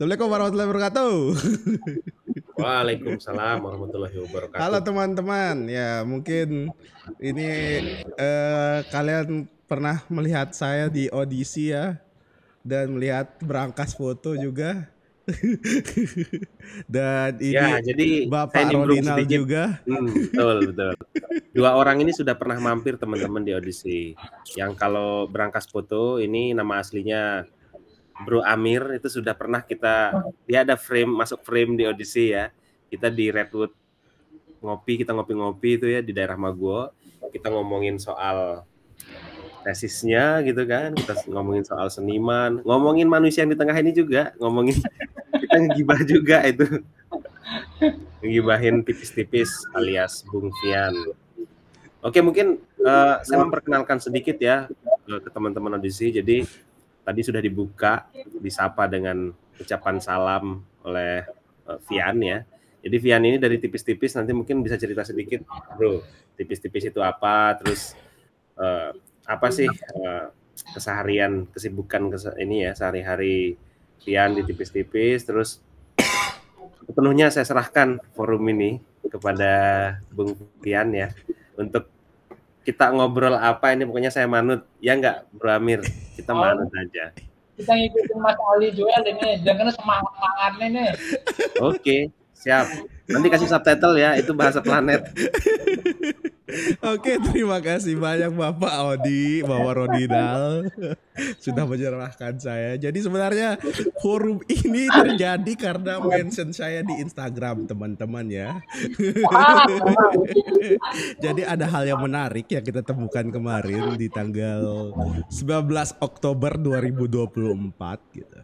Assalamualaikum warahmatullahi wabarakatuh. Waalaikumsalam warahmatullahi Halo wabarakatuh. teman-teman, ya mungkin ini kalian pernah melihat saya di audisi ya, dan melihat berangkas foto juga. Dan Ya, ini jadi saya Bapak nimbrung Rodinal sedikit. juga. Betul, betul. Dua orang ini sudah pernah mampir teman-teman di audisi. Yang kalau berangkas foto ini nama aslinya Bro Amir itu sudah pernah dia ada masuk frame di audisi ya. Kita di Redwood kita ngopi-ngopi itu ya di daerah Maguwo. Kita ngomongin soal tesisnya gitu kan, kita ngomongin soal seniman, ngomongin manusia yang di tengah ini juga, kita ngegibah juga itu. Ngegibahin tipis-tipis alias Bung Fian. Oke, mungkin saya memperkenalkan sedikit ya ke teman-teman audisi. Jadi tadi sudah disapa dengan ucapan salam oleh Fian ya. Jadi Fian ini dari tipis-tipis nanti mungkin bisa cerita sedikit, bro. Tipis-tipis itu apa? Terus apa sih keseharian kesibukan ini ya sehari-hari Fian di tipis-tipis. Terus sepenuhnya saya serahkan forum ini kepada Bung Fian ya untuk kita ngobrol apa ini, pokoknya saya manut ya nggak Bro Amir, kita manut aja. Kita ngikutin Mas Ali Joel ini, jangan semangat-semangatnya nih. Oke, siap. Nanti kasih subtitle ya, itu bahasa planet. Oke, terima kasih banyak Bapak Odi, Bapak Rodinal sudah menyerahkan saya. Jadi sebenarnya forum ini terjadi karena mention saya di Instagram teman-teman ya. Jadi ada hal yang menarik yang kita temukan kemarin di tanggal 19 Oktober 2024 gitu.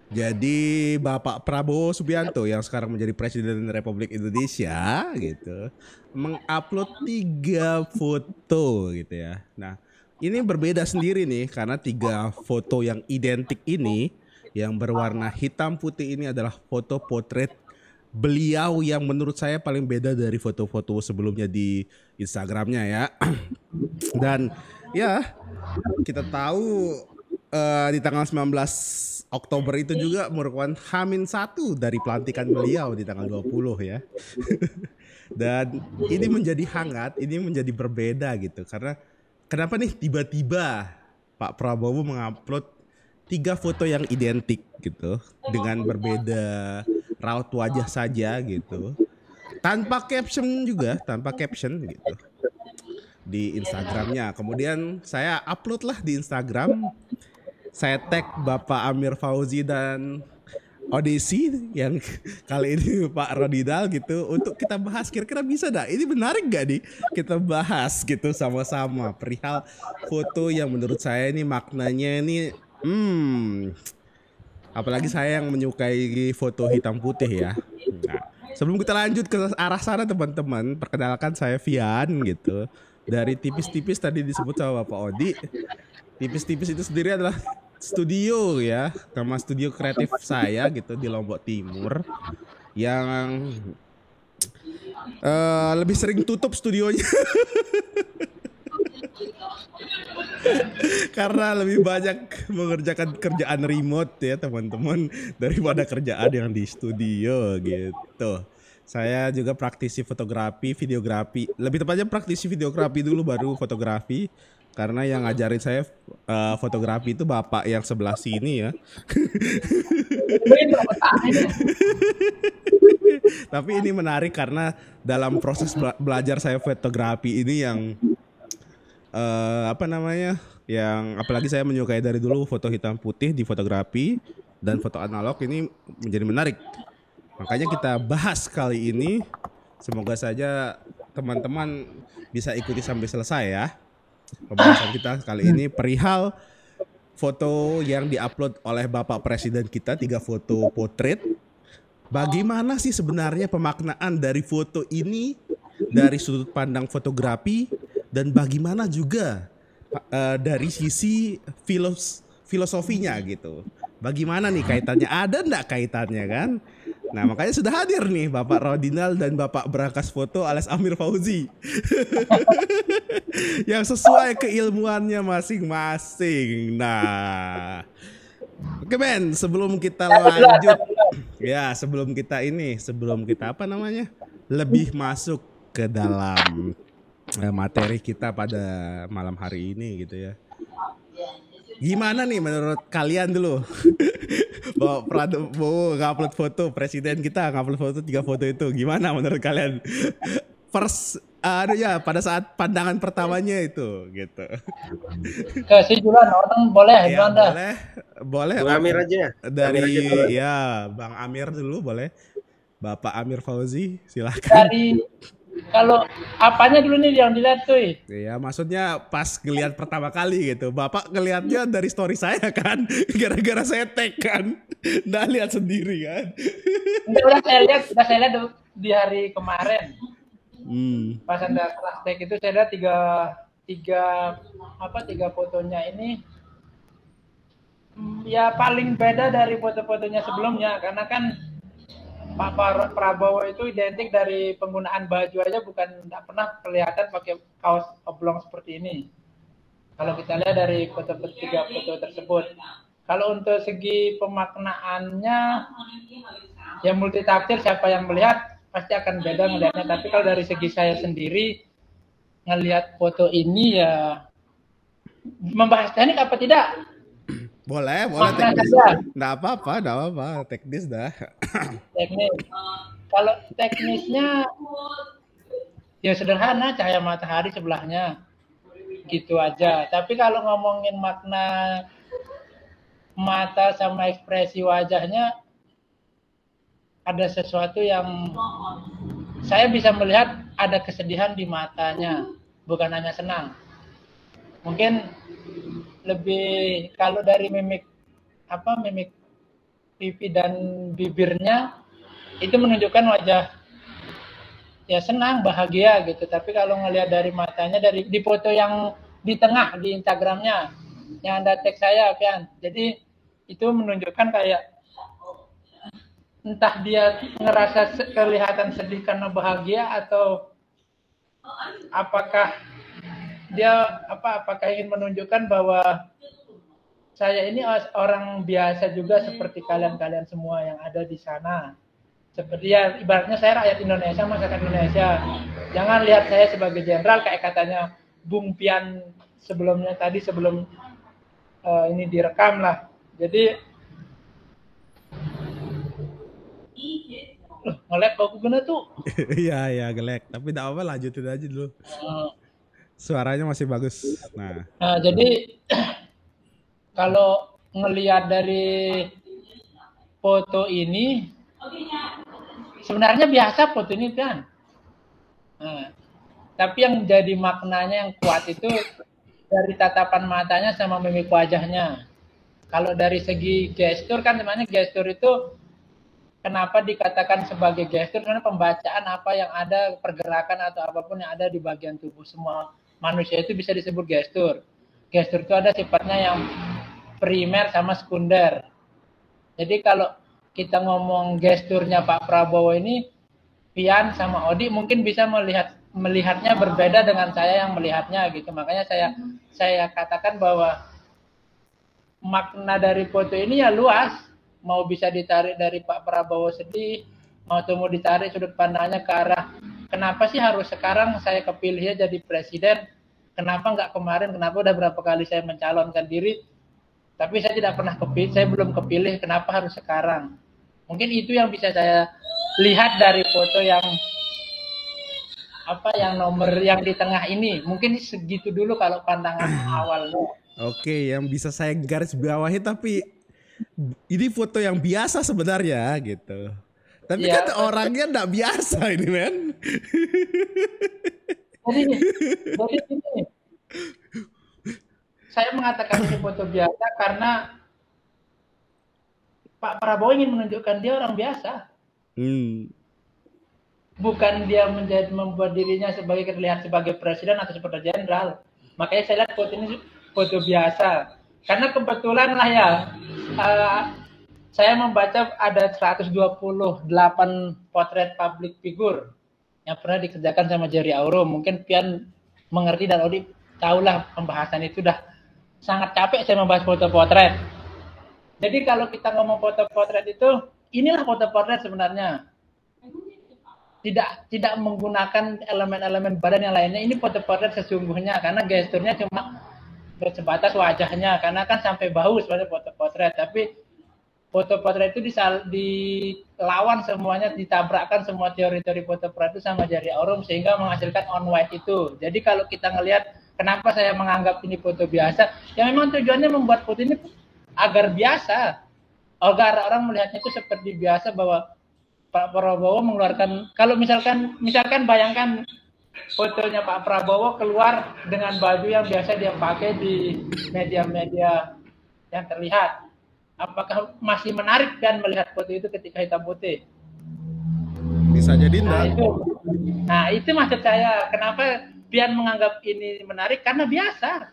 Jadi Bapak Prabowo Subianto yang sekarang menjadi Presiden Republik Indonesia gitu mengupload 3 foto gitu ya. Nah ini berbeda sendiri nih karena 3 foto yang identik ini yang berwarna hitam putih ini adalah foto potret beliau yang menurut saya paling beda dari foto-foto sebelumnya di Instagramnya ya. Dan ya kita tahu di tanggal 19 Oktober itu juga merupakan H-1 dari pelantikan beliau di tanggal 20 ya. Dan ini menjadi hangat, ini menjadi berbeda gitu. Karena kenapa nih tiba-tiba Pak Prabowo mengupload 3 foto yang identik gitu. Dengan berbeda raut wajah saja gitu. Tanpa caption juga, tanpa caption gitu. Di Instagramnya. Kemudian saya upload lah di Instagram. Saya tag Bapak Amir Fauzi dan audisi yang kali ini Pak Rodinal gitu untuk kita bahas kira-kira bisa dah ini menarik gak nih kita bahas gitu sama-sama perihal foto yang menurut saya ini maknanya ini apalagi saya yang menyukai foto hitam putih ya. Nah, sebelum kita lanjut ke arah sana teman-teman, perkenalkan saya Fian gitu. Dari tipis-tipis tadi disebut sama Bapak Odi. Tipis-tipis itu sendiri adalah studio ya, nama studio kreatif saya gitu di Lombok Timur yang lebih sering tutup studionya karena lebih banyak mengerjakan kerjaan remote ya teman-teman daripada kerjaan yang di studio gitu. Saya juga praktisi fotografi, videografi. Lebih tepatnya praktisi videografi dulu baru fotografi. Karena yang ngajarin saya fotografi itu bapak yang sebelah sini ya. Tapi ini menarik karena dalam proses belajar saya fotografi ini yang yang apalagi saya menyukai dari dulu foto hitam putih di fotografi dan foto analog ini menjadi menarik. Makanya kita bahas kali ini. Semoga saja teman-teman bisa ikuti sampai selesai ya. Pembahasan kita kali ini perihal foto yang diupload oleh Bapak Presiden kita, 3 foto potret. Bagaimana sih sebenarnya pemaknaan dari foto ini dari sudut pandang fotografi dan bagaimana juga dari sisi filosofinya gitu. Bagaimana nih kaitannya? Ada enggak kaitannya kan? Nah makanya sudah hadir nih Bapak Rodinal dan Bapak Berangkas Foto alias Amir Fauzi yang sesuai keilmuannya masing-masing. Nah Oke Ben, sebelum kita Satu dulu, lanjut, satu dulu. ya sebelum kita apa namanya, lebih masuk ke dalam materi kita pada malam hari ini gitu ya. Gimana nih menurut kalian dulu? Bahwa Prabowo ngupload foto presiden kita, ngupload foto 3 foto itu, gimana menurut kalian? First, aduh ya pada saat pandangan pertamanya itu gitu. Ke si Julan, orang boleh, Ya Julan dah. boleh, boleh. Bung Amir aja. Dari Amir aja dulu. ya Bang Amir dulu boleh. Bapak Amir Fauzi, silakan. Dari kalau apanya dulu nih yang dilihat tuh? Ya maksudnya pas ngeliat pertama kali gitu. Bapak ngeliatnya dari story saya kan. Gara-gara saya tag kan. Nggak lihat sendiri kan. Udah saya lihat di hari kemarin. Pas Anda kelas tag itu saya lihat tiga fotonya ini ya paling beda dari foto-fotonya sebelumnya, karena kan Pak Prabowo itu identik dari penggunaan baju aja tidak pernah kelihatan pakai kaos oblong seperti ini. Kalau kita lihat dari tiga foto tersebut. Kalau untuk segi pemaknaannya, ya multitafsir, siapa yang melihat pasti akan beda melihatnya. Tapi kalau dari segi saya sendiri, ngelihat foto ini ya membahas teknik apa tidak? Boleh teknis. Nggak apa-apa, teknis dah. Teknis. Kalau teknisnya ya sederhana, cahaya matahari sebelahnya. Gitu aja. Tapi kalau ngomongin makna mata sama ekspresi wajahnya, ada sesuatu yang saya bisa melihat ada kesedihan di matanya, bukan hanya senang. Mungkin lebih kalau dari mimik pipi dan bibirnya itu menunjukkan wajah ya senang, bahagia gitu. Tapi kalau ngelihat dari matanya, di foto yang di tengah di Instagramnya yang Anda tag saya, Pian. Jadi itu menunjukkan kayak entah dia ngerasa kelihatan sedih karena bahagia, atau apakah dia apakah ingin menunjukkan bahwa saya ini orang biasa juga seperti kalian semua yang ada di sana. Seperti ya ibaratnya saya rakyat Indonesia, masyarakat Indonesia. Jangan lihat saya sebagai jenderal kayak katanya Bung Pian sebelumnya tadi, sebelum ini direkam lah. Jadi ngelek kok gimana tuh? Iya gelek. Tapi tidak apa, lanjutin aja dulu. Suaranya masih bagus. Nah jadi kalau ngelihat dari foto ini, sebenarnya biasa foto ini kan. Tapi yang jadi maknanya yang kuat itu dari tatapan matanya sama mimik wajahnya. Kalau dari segi gestur kan sebenarnya gestur itu kenapa dikatakan sebagai gestur? Karena pembacaan apa yang ada, pergerakan atau apapun yang ada di bagian tubuh semua manusia itu bisa disebut gestur. Gestur itu ada sifatnya yang primer sama sekunder. Jadi kalau kita ngomong gesturnya Pak Prabowo ini, Pian sama Odi mungkin bisa melihatnya berbeda dengan saya yang melihatnya gitu. Makanya saya katakan bahwa makna dari foto ini ya luas. Mau bisa ditarik dari Pak Prabowo sedih, mau ditarik sudut pandangnya ke arah kenapa sih harus sekarang saya kepilihnya jadi presiden? Kenapa nggak kemarin? Kenapa udah berapa kali saya mencalonkan diri, tapi saya tidak pernah kepilih, saya belum kepilih. Kenapa harus sekarang? Mungkin itu yang bisa saya lihat dari foto yang nomor yang di tengah ini. Mungkin segitu dulu kalau pandangan awalnya. Oke, yang bisa saya garis bawahi, tapi ini foto yang biasa sebenarnya gitu. Tapi ya, kan orangnya nggak biasa ini, men. Jadi ini, saya mengatakan ini foto biasa karena Pak Prabowo ingin menunjukkan dia orang biasa. Bukan dia membuat dirinya terlihat sebagai presiden atau sebagai jenderal. Makanya saya lihat foto ini foto biasa. Karena kebetulan lah ya, saya membaca ada 128 potret public figure yang pernah dikerjakan sama Jerry Auro. Mungkin Pian mengerti dan Odi tahulah pembahasan itu udah sangat capek saya membahas foto potret. Jadi kalau kita ngomong foto portret itu, inilah foto portret sebenarnya. Tidak menggunakan elemen-elemen badan yang lainnya. Ini foto portret sesungguhnya karena gesturnya cuma sebatas wajahnya, karena kan sampai bahu sebenarnya foto portret. Tapi foto portret itu dilawan semuanya, ditabrakkan semua teori-teori foto portret itu sama Jerry Aurum sehingga menghasilkan on white itu. Jadi kalau kita ngelihat kenapa saya menganggap ini foto biasa, ya memang tujuannya membuat foto ini agar biasa, agar orang melihatnya itu seperti biasa, bahwa Pak Prabowo mengeluarkan, kalau misalkan bayangkan fotonya Pak Prabowo keluar dengan baju yang biasa dia pakai di media-media yang terlihat, apakah masih menarik dan melihat foto itu ketika hitam putih? Bisa jadi enggak. Nah itu maksud saya, kenapa Bian menganggap ini menarik, karena biasa.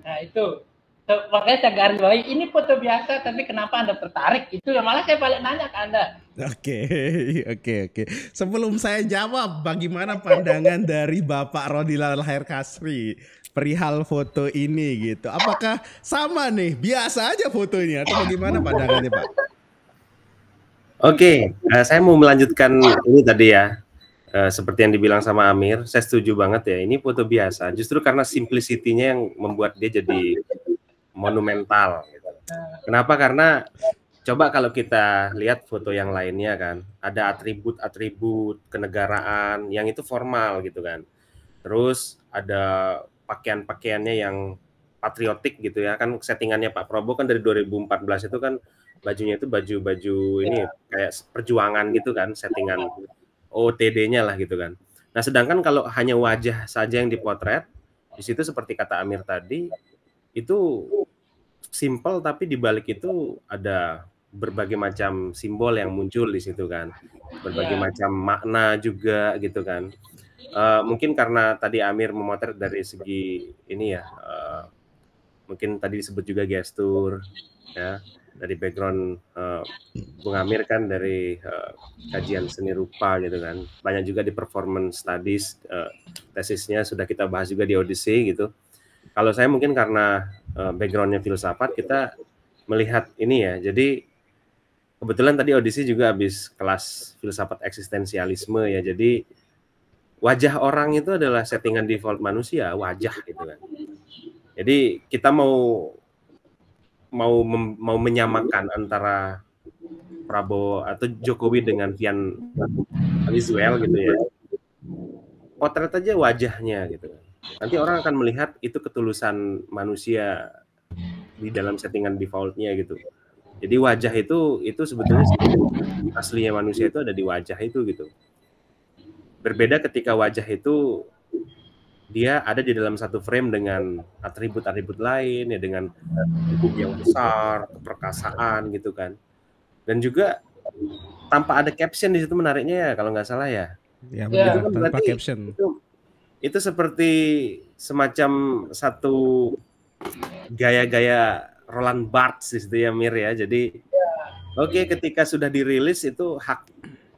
Nah itu makanya saya garis bawahi, ini foto biasa tapi kenapa Anda tertarik, itu malah saya balik nanya ke Anda. Oke. Sebelum saya jawab, bagaimana pandangan dari Bapak Rodila Lahir Kasri perihal foto ini gitu? Apakah sama nih, biasa aja fotonya atau bagaimana pandangannya Pak? Oke, saya mau melanjutkan ini tadi ya. Seperti yang dibilang sama Amir, saya setuju banget ya. Ini foto biasa, justru karena simplicity-nya yang membuat dia jadi monumental. Gitu. Kenapa? Karena coba kalau kita lihat foto yang lainnya kan, ada atribut-atribut kenegaraan yang itu formal gitu kan. Terus ada pakaian-pakaiannya yang patriotik gitu ya, kan settingannya Pak Prabowo kan dari 2014 itu kan bajunya itu baju-baju ini kayak perjuangan gitu kan, settingan OOTD-nya lah gitu kan. Nah, sedangkan kalau hanya wajah saja yang dipotret, di situ seperti kata Amir tadi, itu simple tapi di balik itu ada berbagai macam simbol yang muncul di situ kan. Berbagai macam makna juga gitu kan. Mungkin karena tadi Amir memotret dari segi ini ya, mungkin tadi disebut juga gestur ya. Dari background Bung Amir kan dari kajian seni rupa gitu kan, banyak juga di performance studies, tesisnya sudah kita bahas juga di Odyssey gitu. Kalau saya mungkin karena backgroundnya filsafat, kita melihat ini ya, jadi kebetulan tadi Odyssey juga habis kelas filsafat eksistensialisme ya, jadi wajah orang itu adalah settingan default manusia, wajah gitu kan. Jadi kita mau menyamakan antara Prabowo atau Jokowi dengan Vian Visuel gitu ya, potret aja wajahnya gitu. Nanti orang akan melihat itu ketulusan manusia di dalam settingan defaultnya gitu. Jadi wajah itu sebetulnya aslinya manusia itu ada di wajah itu gitu. Berbeda ketika wajah itu dia ada di dalam satu frame dengan atribut-atribut lain ya, dengan tubuh yang besar, keperkasaan gitu kan. Dan juga tanpa ada caption di situ menariknya ya kalau nggak salah ya. Ya benar, kan tanpa caption. Itu seperti semacam satu gaya-gaya Roland Barthes gitu ya Mir ya. Jadi oke, ketika sudah dirilis itu hak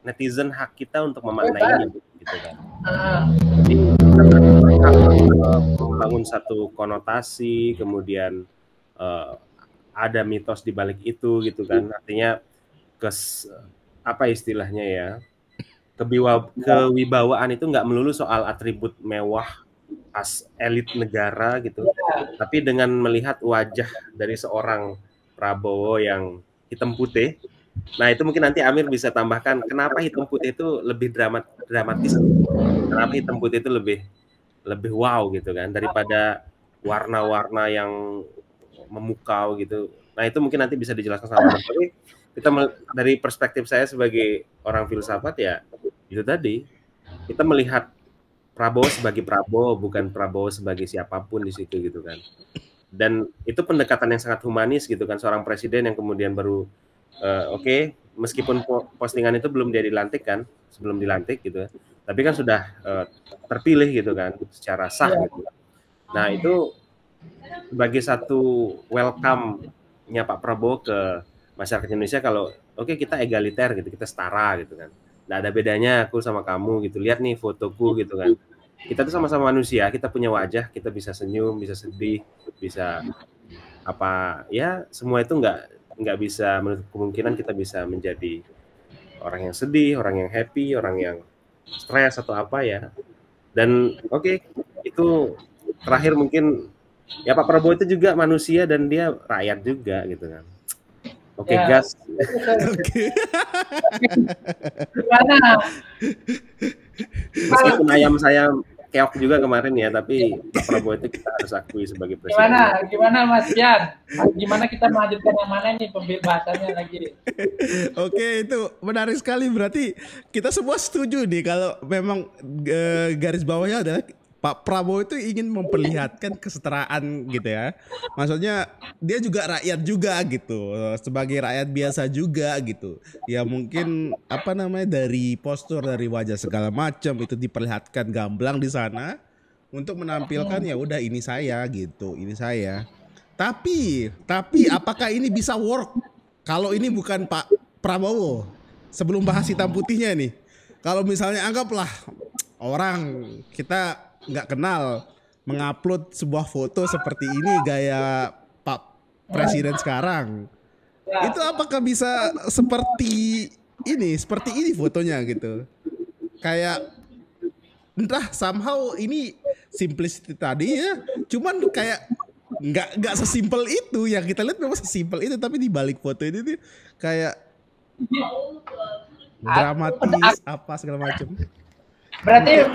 netizen, hak kita untuk memaknainya gitu kan. Jadi membangun satu konotasi, kemudian ada mitos di balik itu gitu kan. Artinya apa istilahnya ya? Kewibawaan itu nggak melulu soal atribut mewah as elit negara gitu, tapi dengan melihat wajah dari seorang Prabowo yang hitam putih. Nah itu mungkin nanti Amir bisa tambahkan kenapa hitam putih itu lebih dramatis, kenapa hitam putih itu lebih wow gitu kan daripada warna-warna yang memukau gitu. Nah itu mungkin nanti bisa dijelaskan sama Amir. Tapi kita dari perspektif saya sebagai orang filsafat ya itu tadi, kita melihat Prabowo sebagai Prabowo, bukan Prabowo sebagai siapapun di situ gitu kan. Dan itu pendekatan yang sangat humanis gitu kan, seorang presiden yang kemudian baru oke, meskipun postingan itu belum dia dilantik kan, sebelum dilantik gitu, tapi kan sudah terpilih gitu kan secara sah gitu. Nah itu sebagai satu welcome-nya Pak Prabowo ke masyarakat Indonesia kalau oke, kita egaliter gitu, kita setara gitu kan. Nggak ada bedanya aku sama kamu gitu. Lihat nih fotoku gitu kan. Kita tuh sama-sama manusia, kita punya wajah, kita bisa senyum, bisa sedih, bisa apa ya semua itu nggak bisa menutup kemungkinan kita bisa menjadi orang yang sedih, orang yang happy, orang yang stres atau apa ya. Dan oke, itu terakhir mungkin ya Pak Prabowo itu juga manusia dan dia rakyat juga gitu kan. Oke, Ya. gas. Oke. Gimana? Meskipun ayam saya keok juga kemarin ya, tapi Pak Prabowo itu kita harus akui sebagai presiden. Gimana Mas Pian? Gimana kita melanjutkan yang mana nih pembahasannya lagi? Oke, itu menarik sekali. Berarti kita semua setuju nih kalau memang garis bawahnya adalah Pak Prabowo itu ingin memperlihatkan kesetaraan gitu ya. Maksudnya dia juga rakyat juga gitu, sebagai rakyat biasa juga gitu. Ya mungkin apa namanya dari postur, dari wajah segala macam itu diperlihatkan gamblang di sana untuk menampilkan ya udah ini saya gitu, ini saya. Tapi apakah ini bisa work kalau ini bukan Pak Prabowo? Sebelum bahas hitam putihnya nih, kalau misalnya anggaplah orang kita nggak kenal mengupload sebuah foto seperti ini gaya Pak Presiden sekarang, itu apakah bisa seperti ini fotonya gitu? Kayak entah somehow ini simplicity tadi ya, cuman kayak nggak sesimpel itu yang kita lihat, memang sesimpel itu tapi di balik foto ini tuh kayak dramatis apa segala macam. Berarti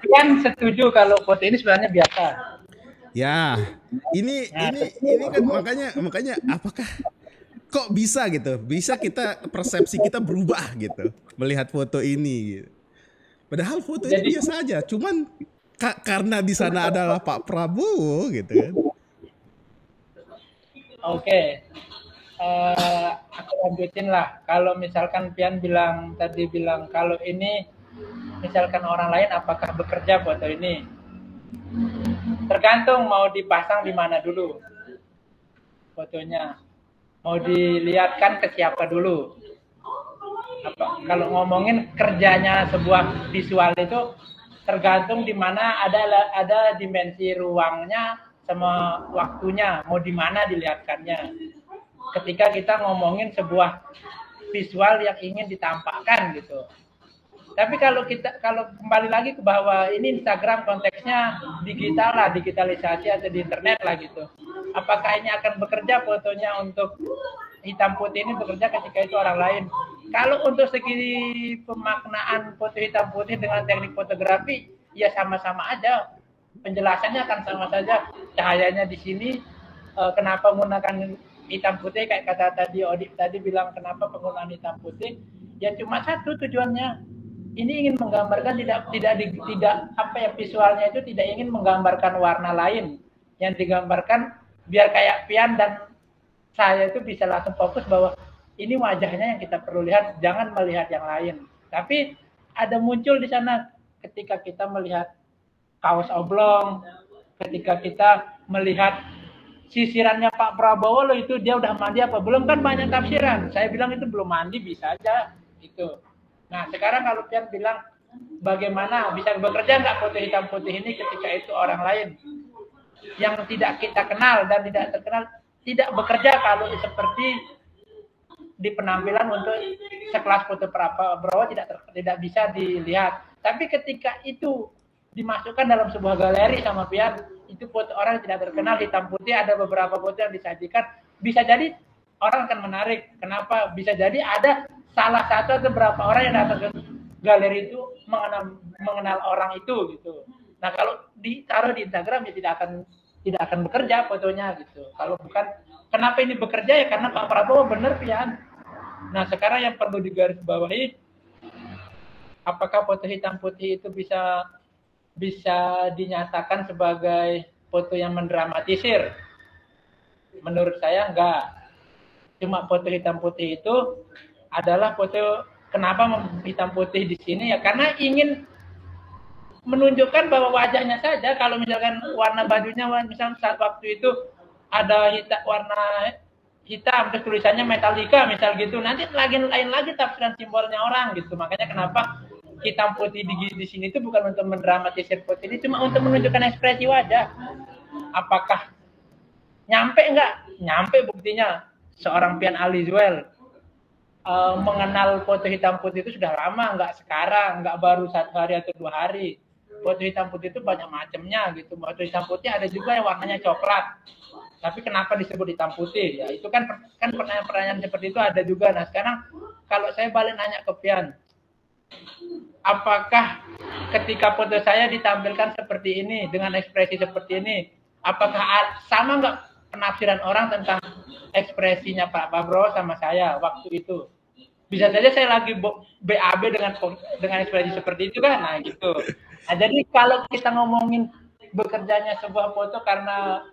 Pian setuju kalau foto ini sebenarnya biasa. Ya, ini kan makanya apakah kok bisa gitu? Bisa kita persepsi kita berubah gitu melihat foto ini gitu. Padahal foto ini biasa aja, cuman karena di sana adalah Pak Prabowo gitu kan. Oke. Aku lanjutin lah. Kalau misalkan Pian bilang kalau ini misalkan orang lain apakah bekerja foto ini? Tergantung mau dipasang di mana dulu fotonya. Mau dilihatkan ke siapa dulu? Kalau ngomongin kerjanya sebuah visual itu tergantung di mana ada dimensi ruangnya sama waktunya, mau di mana dilihatkannya. Ketika kita ngomongin sebuah visual yang ingin ditampakkan gitu. Tapi kalau kembali lagi ke bahwa ini Instagram konteksnya digital lah, digitalisasi atau di internet lah gitu. Apakah ini akan bekerja fotonya untuk hitam putih ini bekerja ketika itu orang lain? Kalau untuk segi pemaknaan foto hitam putih dengan teknik fotografi, ya sama-sama aja. Penjelasannya akan sama saja. Cahayanya di sini, kenapa menggunakan hitam putih kayak kata tadi Odik tadi bilang kenapa penggunaan hitam putih? Ya cuma satu tujuannya. Ini ingin menggambarkan tidak apa ya visualnya itu tidak ingin menggambarkan warna lain yang digambarkan biar kayak Pian dan saya itu bisa langsung fokus bahwa ini wajahnya yang kita perlu lihat, jangan melihat yang lain. Tapi ada muncul di sana ketika kita melihat kaos oblong, ketika kita melihat sisirannya Pak Prabowo loh itu dia udah mandi apa belum, kan banyak tafsiran. Saya bilang itu belum mandi bisa aja itu. Nah sekarang kalau Pian bilang bagaimana bisa bekerja nggak foto hitam putih ini ketika itu orang lain yang tidak kita kenal dan tidak terkenal tidak bekerja kalau seperti di penampilan untuk sekelas foto Prabowo tidak bisa dilihat. Tapi ketika itu dimasukkan dalam sebuah galeri sama Pian, itu foto orang yang tidak terkenal hitam putih, ada beberapa foto yang disajikan, bisa jadi orang akan menarik. Kenapa? Bisa jadi ada salah satu atau beberapa orang yang datang ke galeri itu mengenal orang itu gitu. Nah kalau ditaruh di Instagram ya tidak akan bekerja fotonya gitu. Kalau bukan kenapa ini bekerja ya karena Pak Prabowo benar Pian. Nah sekarang yang perlu digarisbawahi, apakah foto hitam putih itu bisa dinyatakan sebagai foto yang mendramatisir? Menurut saya enggak. Cuma foto hitam putih itu adalah foto, kenapa hitam putih di sini ya karena ingin menunjukkan bahwa wajahnya saja. Kalau misalkan warna bajunya misalnya saat waktu itu ada warna hitam terus tulisannya Metallica misal gitu, nanti lain lagi tafsiran simbolnya orang gitu. Makanya kenapa hitam putih di sini itu bukan untuk mendramatisir foto ini, cuma untuk menunjukkan ekspresi wajah. Apakah nyampe enggak nyampe buktinya seorang Pian Alizuel mengenal foto hitam putih itu sudah lama, nggak sekarang, nggak baru 1 hari atau 2 hari. Foto hitam putih itu banyak macamnya gitu. Foto hitam putih ada juga yang warnanya coklat. Tapi kenapa disebut hitam putih? Ya itu kan pertanyaan-pertanyaan seperti itu ada juga. Nah sekarang kalau saya balik nanya ke Pian, apakah ketika foto saya ditampilkan seperti ini dengan ekspresi seperti ini, apakah sama nggak penafsiran orang tentang ekspresinya Pak Prabowo sama saya waktu itu? Bisa saja saya lagi BAB dengan ekspresi seperti itu kan, nah gitu. Nah, jadi kalau kita ngomongin bekerjanya sebuah foto karena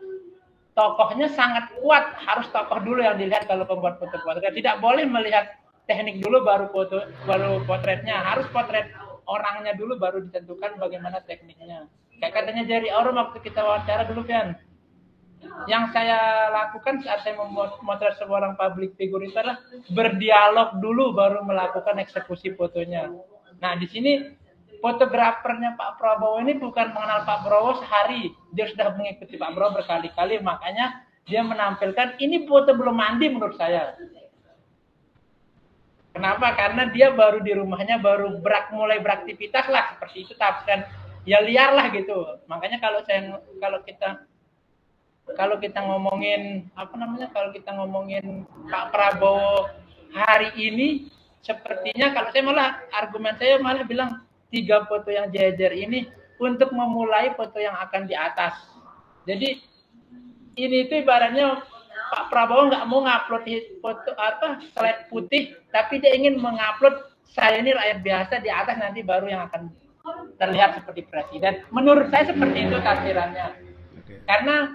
tokohnya sangat kuat, harus tokoh dulu yang dilihat kalau pembuat foto. Tidak boleh melihat teknik dulu baru potretnya, harus potret orangnya dulu baru ditentukan bagaimana tekniknya. Kayak katanya Jerry Aurum waktu kita wawancara dulu Pian. Yang saya lakukan saat saya memotret seorang public figure itu adalah berdialog dulu baru melakukan eksekusi fotonya. Nah, di sini fotografernya Pak Prabowo ini bukan mengenal Pak Prabowo sehari. Dia sudah mengikuti Pak Prabowo berkali-kali, makanya dia menampilkan ini foto belum mandi menurut saya. Kenapa? Karena dia baru di rumahnya, baru mulai beraktivitas lah, seperti itu tafsiran. Ya liar lah gitu. Makanya kalau kita ngomongin kalau kita ngomongin Pak Prabowo hari ini, sepertinya kalau saya malah bilang 3 foto yang jejer ini untuk memulai foto yang akan di atas. Jadi ini itu ibaratnya Pak Prabowo nggak mau ngupload foto slide putih, tapi dia ingin mengupload saya ini rakyat biasa di atas, nanti baru yang akan terlihat seperti presiden. Menurut saya seperti itu tafsirannya. Karena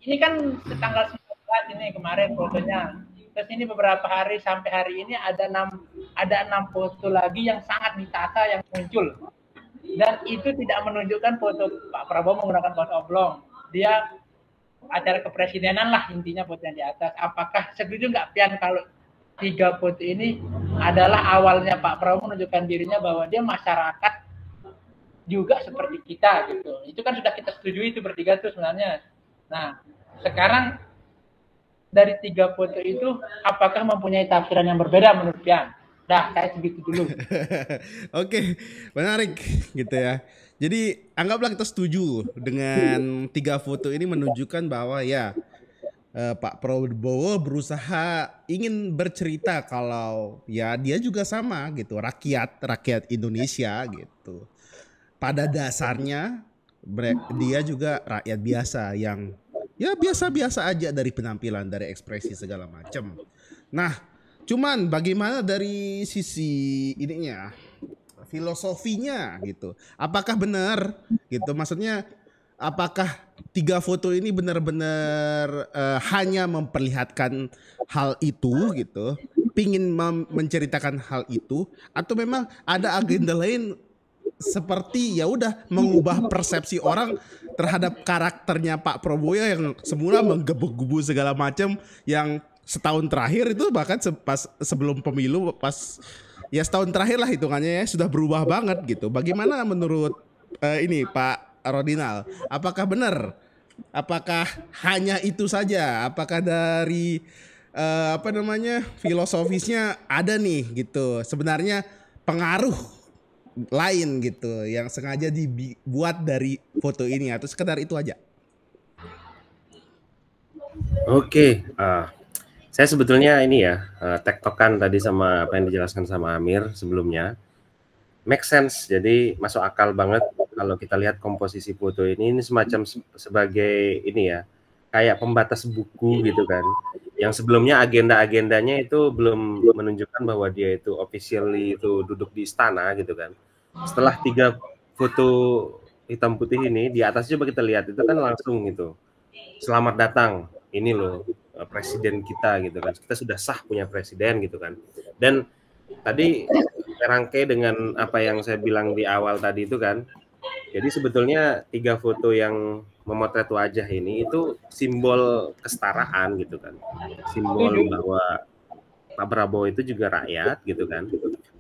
ini kan tanggal 19 ini kemarin fotonya. Terus ini beberapa hari sampai hari ini ada 6 foto lagi yang sangat ditata yang muncul. Dan itu tidak menunjukkan foto Pak Prabowo menggunakan kaos oblong. Dia acara kepresidenan lah intinya foto yang di atas. Apakah setuju nggak Pian kalau 3 foto ini adalah awalnya Pak Prabowo menunjukkan dirinya bahwa dia masyarakat juga seperti kita gitu. Itu kan sudah kita setujui itu bertiga tuh sebenarnya. Nah, sekarang dari 3 foto itu apakah mempunyai tafsiran yang berbeda menurut Pian? Dah, saya segitu dulu. Oke, menarik gitu ya. Jadi anggaplah kita setuju dengan 3 foto ini menunjukkan bahwa ya Pak Prabowo berusaha ingin bercerita kalau ya dia juga sama gitu, rakyat Indonesia gitu. Pada dasarnya dia juga rakyat biasa yang ya biasa-biasa aja dari penampilan, dari ekspresi segala macam. Nah, cuman bagaimana dari sisi ininya, filosofinya gitu. Apakah benar gitu? Maksudnya apakah 3 foto ini benar-benar hanya memperlihatkan hal itu gitu, pingin menceritakan hal itu, atau memang ada agenda lain seperti ya udah mengubah persepsi orang terhadap karakternya Pak Prabowo yang semula menggebu-gebu segala macam, yang setahun terakhir itu bahkan pas sebelum pemilu, pas ya setahun terakhir lah hitungannya ya sudah berubah banget gitu. Bagaimana menurut ini Pak Rodinal? Apakah benar? Apakah hanya itu saja? Apakah dari filosofisnya ada nih gitu sebenarnya pengaruh lain gitu yang sengaja dibuat dari foto ini, atau sekedar itu aja? Oke, saya sebetulnya ini ya tektokan tadi sama apa yang dijelaskan sama Amir sebelumnya, make sense, jadi masuk akal banget kalau kita lihat komposisi foto ini semacam sebagai ini ya, kayak pembatas buku gitu kan, yang sebelumnya agenda-agendanya itu belum menunjukkan bahwa dia itu officially itu duduk di istana gitu kan. Setelah 3 foto hitam putih ini, di atasnya coba kita lihat itu kan langsung gitu, selamat datang, ini loh presiden kita gitu kan, kita sudah sah punya presiden gitu kan. Dan tadi rangkai dengan apa yang saya bilang di awal tadi itu kan, jadi sebetulnya 3 foto yang memotret wajah ini itu simbol kesetaraan gitu kan, simbol bahwa Pak Prabowo itu juga rakyat gitu kan,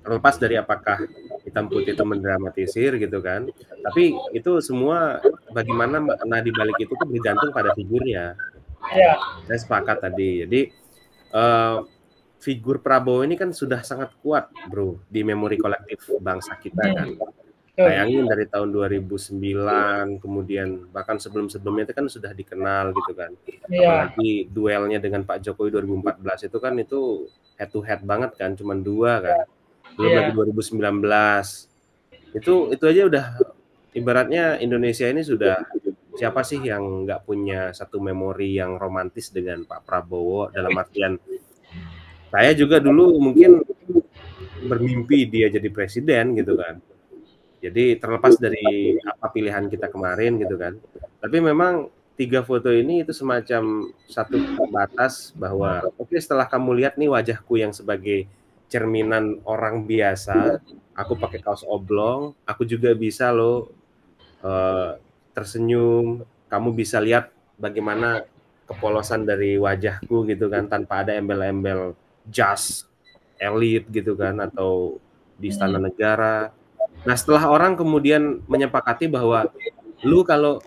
terlepas dari apakah hitam putih itu mendramatisir gitu kan, tapi itu semua bagaimana makna di balik itu tuh bergantung pada figurnya. Ya. Saya sepakat tadi. Jadi figur Prabowo ini kan sudah sangat kuat, Bro, di memori kolektif bangsa kita kan. Bayangin dari tahun 2009, kemudian bahkan sebelum-sebelumnya itu kan sudah dikenal gitu kan. Apalagi duelnya dengan Pak Jokowi 2014 itu kan itu head to head banget kan, cuman 2 kan. Belum lagi 2019. Itu aja udah ibaratnya Indonesia ini sudah, siapa sih yang nggak punya satu memori yang romantis dengan Pak Prabowo, dalam artian saya juga dulu mungkin bermimpi dia jadi presiden gitu kan. Jadi terlepas dari apa pilihan kita kemarin gitu kan. Tapi memang 3 foto ini itu semacam satu batas bahwa oke, setelah kamu lihat nih wajahku yang sebagai cerminan orang biasa, aku pakai kaos oblong, aku juga bisa loh tersenyum, kamu bisa lihat bagaimana kepolosan dari wajahku gitu kan, tanpa ada embel-embel jas elit gitu kan, atau di istana negara. Nah, setelah orang kemudian menyepakati bahwa lu kalau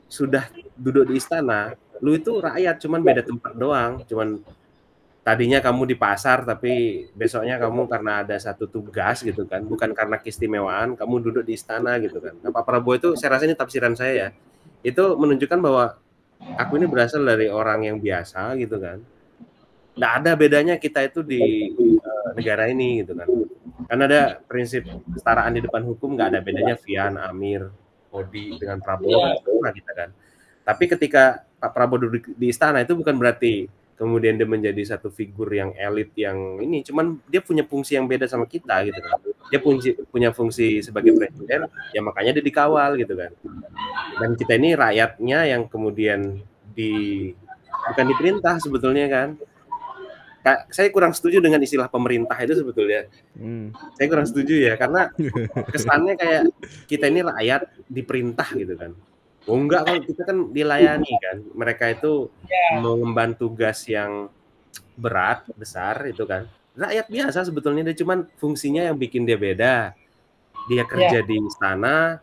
sudah duduk di istana, lu itu rakyat, cuman beda tempat doang. Cuman tadinya kamu di pasar, tapi besoknya kamu karena ada satu tugas gitu kan, bukan karena keistimewaan, kamu duduk di istana gitu kan. Nah, Pak Prabowo itu, saya rasa ini tafsiran saya ya, itu menunjukkan bahwa aku ini berasal dari orang yang biasa gitu kan. Nggak ada bedanya kita itu di negara ini gitu kan. Kan ada prinsip kesetaraan di depan hukum, nggak ada bedanya Fian, Amir, Odi dengan Prabowo kan sama kita kan. Tapi ketika Pak Prabowo duduk di istana itu bukan berarti kemudian dia menjadi satu figur yang elit yang ini, cuman dia punya fungsi yang beda sama kita gitu kan. Dia punya fungsi sebagai presiden, ya makanya dia dikawal gitu kan. Dan kita ini rakyatnya yang kemudian bukan diperintah sebetulnya kan. Saya kurang setuju dengan istilah pemerintah itu sebetulnya. Saya kurang setuju ya, karena kesannya kayak kita ini rakyat diperintah gitu kan. Oh enggak, kalau kita kan dilayani kan. Mereka itu mengemban tugas yang berat, besar itu kan. Rakyat biasa sebetulnya, dia cuman fungsinya yang bikin dia beda. Dia kerja di istana,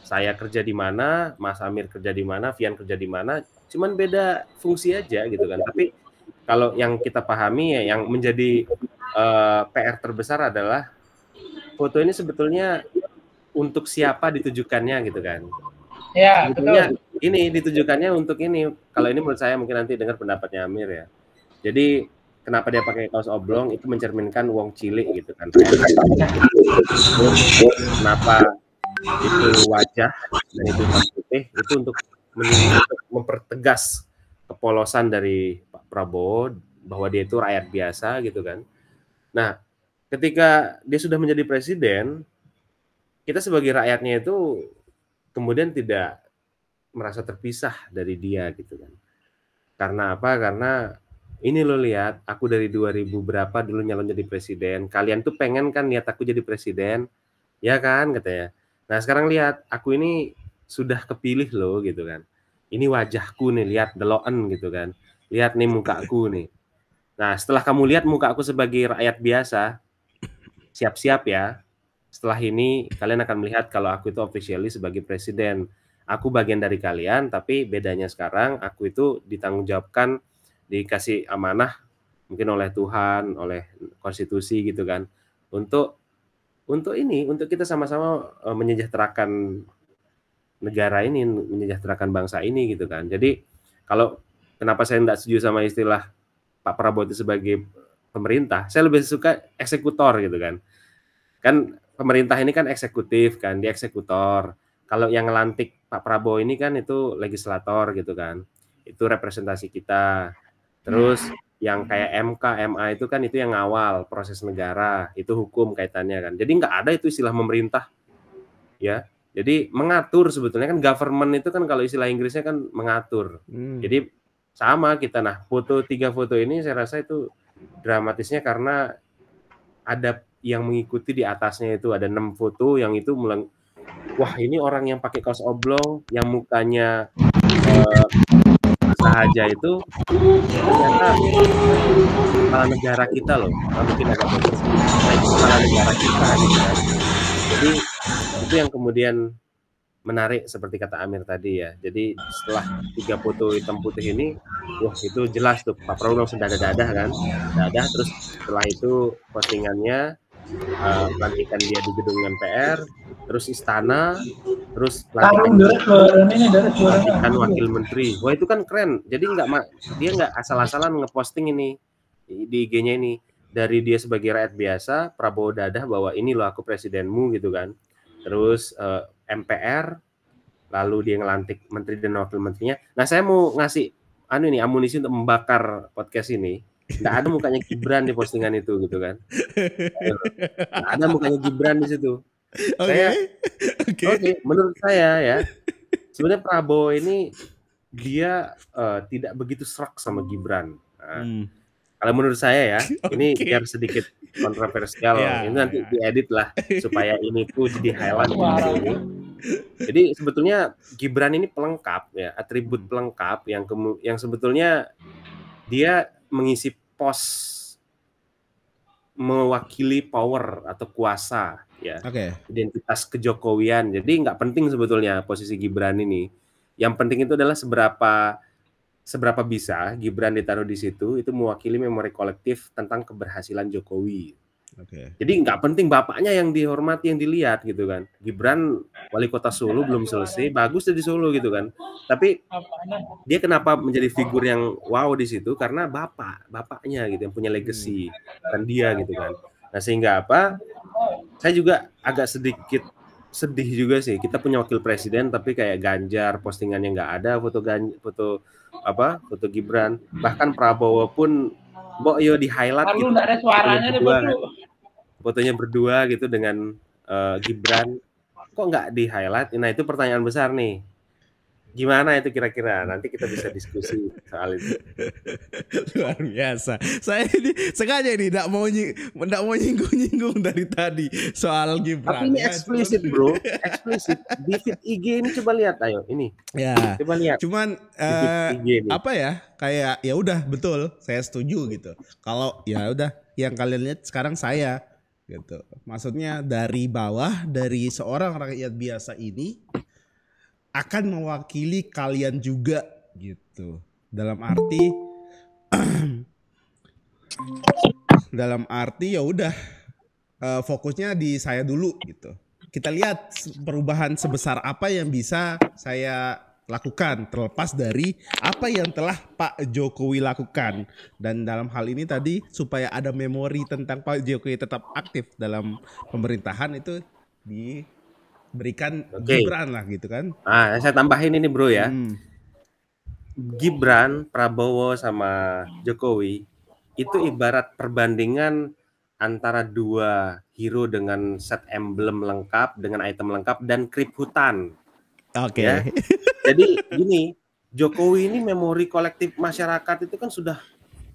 saya kerja di mana, Mas Amir kerja di mana, Fian kerja di mana, cuman beda fungsi aja gitu kan. Tapi kalau yang kita pahami ya, yang menjadi PR terbesar adalah foto ini sebetulnya untuk siapa ditujukannya gitu kan. Ya, sebetulnya betul. Ini ditujukannya untuk ini. Kalau ini menurut saya, mungkin nanti dengar pendapatnya Amir ya. Jadi kenapa dia pakai kaos oblong, itu mencerminkan wong cilik gitu kan. Kenapa itu wajah dan itu hitam putih, itu untuk mempertegas kepolosan dari Pak Prabowo bahwa dia itu rakyat biasa gitu kan. Nah, ketika dia sudah menjadi presiden, kita sebagai rakyatnya itu kemudian tidak merasa terpisah dari dia gitu kan. Karena apa? Karena ini lo lihat, aku dari 2000 berapa dulu nyalon jadi presiden, kalian tuh pengen kan lihat aku jadi presiden, ya kan katanya. Nah, sekarang lihat, aku ini sudah kepilih loh gitu kan. Ini wajahku nih, lihat deloken gitu kan. Lihat nih mukaku nih. Nah, setelah kamu lihat mukaku sebagai rakyat biasa, siap-siap ya. Setelah ini kalian akan melihat kalau aku itu officially sebagai presiden. Aku bagian dari kalian, tapi bedanya sekarang aku itu ditanggungjawabkan, dikasih amanah mungkin oleh Tuhan, oleh konstitusi gitu kan. Untuk kita sama-sama menyejahterakan negara ini, menyejahterakan bangsa ini gitu kan. Jadi kalau kenapa saya tidak setuju sama istilah Pak Prabowo itu sebagai pemerintah, saya lebih suka eksekutor gitu kan. Kan pemerintah ini kan eksekutif kan, dia eksekutor. Kalau yang ngelantik Pak Prabowo ini kan itu legislator gitu kan. Itu representasi kita. Terus yang kayak MK, MA itu kan itu yang ngawal proses negara, itu hukum kaitannya kan. Jadi nggak ada itu istilah pemerintah. Ya. Jadi mengatur sebetulnya kan, government itu kan kalau istilah Inggrisnya kan mengatur. Jadi sama kita. Nah, 3 foto ini saya rasa itu dramatisnya karena ada yang mengikuti di atasnya, itu ada 6 foto yang itu wah ini orang yang pakai kaos oblong, yang mukanya sahaja itu ternyata kepala negara kita loh. Mungkin agak bagus. Nah, itu kepala negara kita gitu kan. Jadi itu yang kemudian menarik seperti kata Amir tadi ya. Jadi setelah 3 foto hitam putih ini, wah itu jelas tuh Pak Prabowo langsung dadah-dadah kan, dadah. Terus setelah itu postingannya pelantikan dia di gedung MPR, terus istana, terus pelantikan wakil menteri. Wah itu kan keren. Jadi dia nggak asal-asalan ngeposting ini di IG-nya ini. Dari dia sebagai rakyat biasa, Prabowo dadah bahwa ini loh aku presidenmu gitu kan. Terus MPR, lalu dia ngelantik menteri dan wakil menterinya. Nah saya mau ngasih amunisi untuk membakar podcast ini. Nggak ada mukanya Gibran di postingan itu gitu kan. Nggak ada mukanya Gibran di situ. Oke, menurut saya ya, sebenarnya Prabowo ini dia tidak begitu serak sama Gibran. Nah, kalau menurut saya ya, ini biar sedikit kontroversial, ini nanti diedit lah supaya ini tuh jadi highlight ini. Jadi sebetulnya Gibran ini pelengkap ya, atribut pelengkap yang sebetulnya dia mengisi pos mewakili power atau kuasa ya, identitas kejokowian. Jadi nggak penting sebetulnya posisi Gibran ini. Yang penting itu adalah seberapa bisa Gibran ditaruh di situ itu mewakili memori kolektif tentang keberhasilan Jokowi. Jadi nggak penting bapaknya yang dihormati, yang dilihat gitu kan. Gibran wali kota Solo belum selesai, bagus di Solo gitu kan. Tapi dia kenapa menjadi figur yang wow di situ? Karena bapaknya gitu yang punya legacy dan dia gitu kan. Nah sehingga apa? Saya juga agak sedikit sedih juga sih. Kita punya wakil presiden tapi kayak Ganjar postingannya nggak ada foto Gibran. Bahkan Prabowo pun di highlight gitu. Nggak ada suaranya nih fotonya berdua gitu dengan Gibran, kok nggak di highlight? Nah itu pertanyaan besar nih. Gimana itu kira-kira? Nanti kita bisa diskusi soal itu. Luar biasa. Saya ini sengaja nih tidak mau nyinggung dari tadi soal Gibran. Tapi ini eksplisit bro, eksplisit. Di feed IG ini coba lihat, ayo ini. Ya. Coba lihat. Cuman apa ya? Kayak ya udah betul, saya setuju gitu. Kalau ya udah yang kalian lihat sekarang saya gitu. Maksudnya dari bawah, dari seorang rakyat biasa ini akan mewakili kalian juga gitu. Dalam arti ya udah fokusnya di saya dulu gitu. Kita lihat perubahan sebesar apa yang bisa saya lakukan terlepas dari apa yang telah Pak Jokowi lakukan. Dan dalam hal ini tadi supaya ada memori tentang Pak Jokowi tetap aktif dalam pemerintahan itu diberikan Gibran lah gitu kan. Nah saya tambahin ini bro ya. Gibran, Prabowo sama Jokowi itu ibarat perbandingan antara dua hero dengan set emblem lengkap, dengan item lengkap dan krip hutan. Ya. Jadi gini, Jokowi ini memori kolektif masyarakat itu kan sudah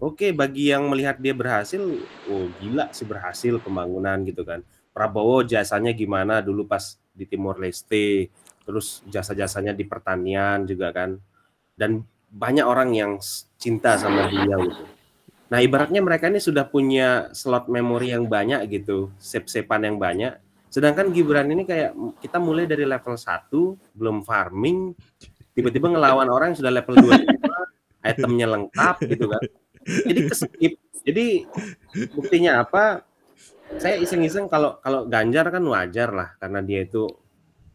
oke bagi yang melihat dia berhasil, oh gila sih berhasil pembangunan gitu kan. Prabowo jasanya gimana dulu pas di Timor Leste, terus jasa-jasanya di pertanian juga kan. Dan banyak orang yang cinta sama dia gitu. Nah ibaratnya mereka ini sudah punya slot memori yang banyak gitu, sep-sepan yang banyak. Sedangkan Gibran ini kayak kita mulai dari level 1, belum farming, tiba-tiba ngelawan orang yang sudah level 2, itemnya lengkap gitu kan. Jadi keskip. Jadi buktinya apa? Saya iseng-iseng kalau Ganjar kan wajar lah karena dia itu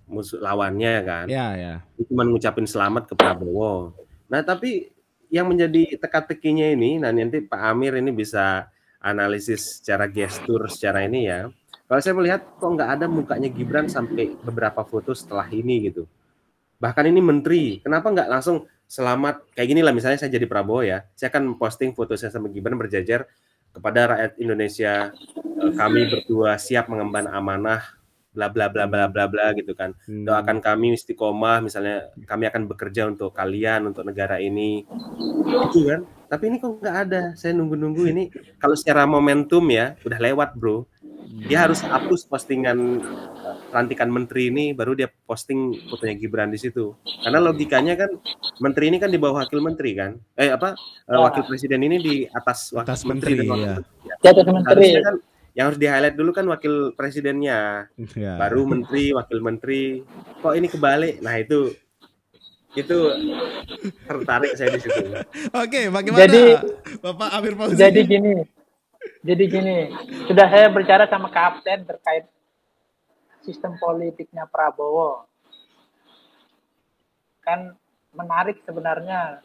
musuh lawannya kan. Ya. Dia cuma ngucapin selamat ke Prabowo. Nah, tapi yang menjadi teka-tekinya ini, nah nanti Pak Amir ini bisa analisis secara gestur secara ini ya. Kalau saya melihat kok nggak ada mukanya Gibran sampai beberapa foto setelah ini gitu. Bahkan ini menteri, kenapa nggak langsung selamat kayak gini lah misalnya saya jadi Prabowo ya. Saya akan posting foto saya sama Gibran berjajar kepada rakyat Indonesia, kami berdua siap mengemban amanah bla bla bla bla bla bla gitu kan. Doakan kami istiqomah misalnya kami akan bekerja untuk kalian, untuk negara ini. Gitu kan. Tapi ini kok nggak ada. Saya nunggu-nunggu ini kalau secara momentum ya udah lewat, Bro. Dia harus hapus postingan pelantikan menteri ini baru dia posting fotonya Gibran di situ. Karena logikanya kan menteri ini kan di bawah wakil menteri kan. Wakil presiden ini di atas wakil menteri dan wakil menteri. Harusnya kan yang harus di-highlight dulu kan wakil presidennya, Ya. baru menteri, wakil menteri. Kok ini kebalik? Nah itu tertarik saya di situ. Oke, bagaimana Jadi- Bapak Amir Fauzi? Jadi gini, sudah saya bicara sama Kapten terkait sistem politiknya Prabowo. Kan menarik sebenarnya.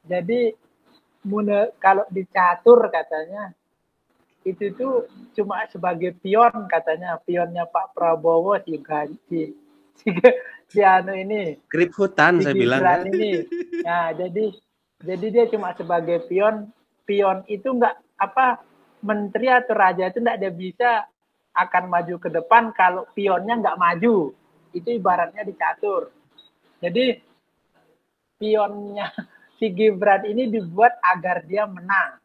Jadi kalau dicatur katanya itu tuh cuma sebagai pion katanya, pionnya Pak Prabowo si anu ini Krip hutan saya bilang Gibran kan. ini. Nah, jadi dia cuma sebagai pion. Pion itu enggak menteri atau raja itu enggak ada bisa akan maju ke depan kalau pionnya enggak maju. Itu ibaratnya dicatur. Jadi pionnya si Gibran ini dibuat agar dia menang.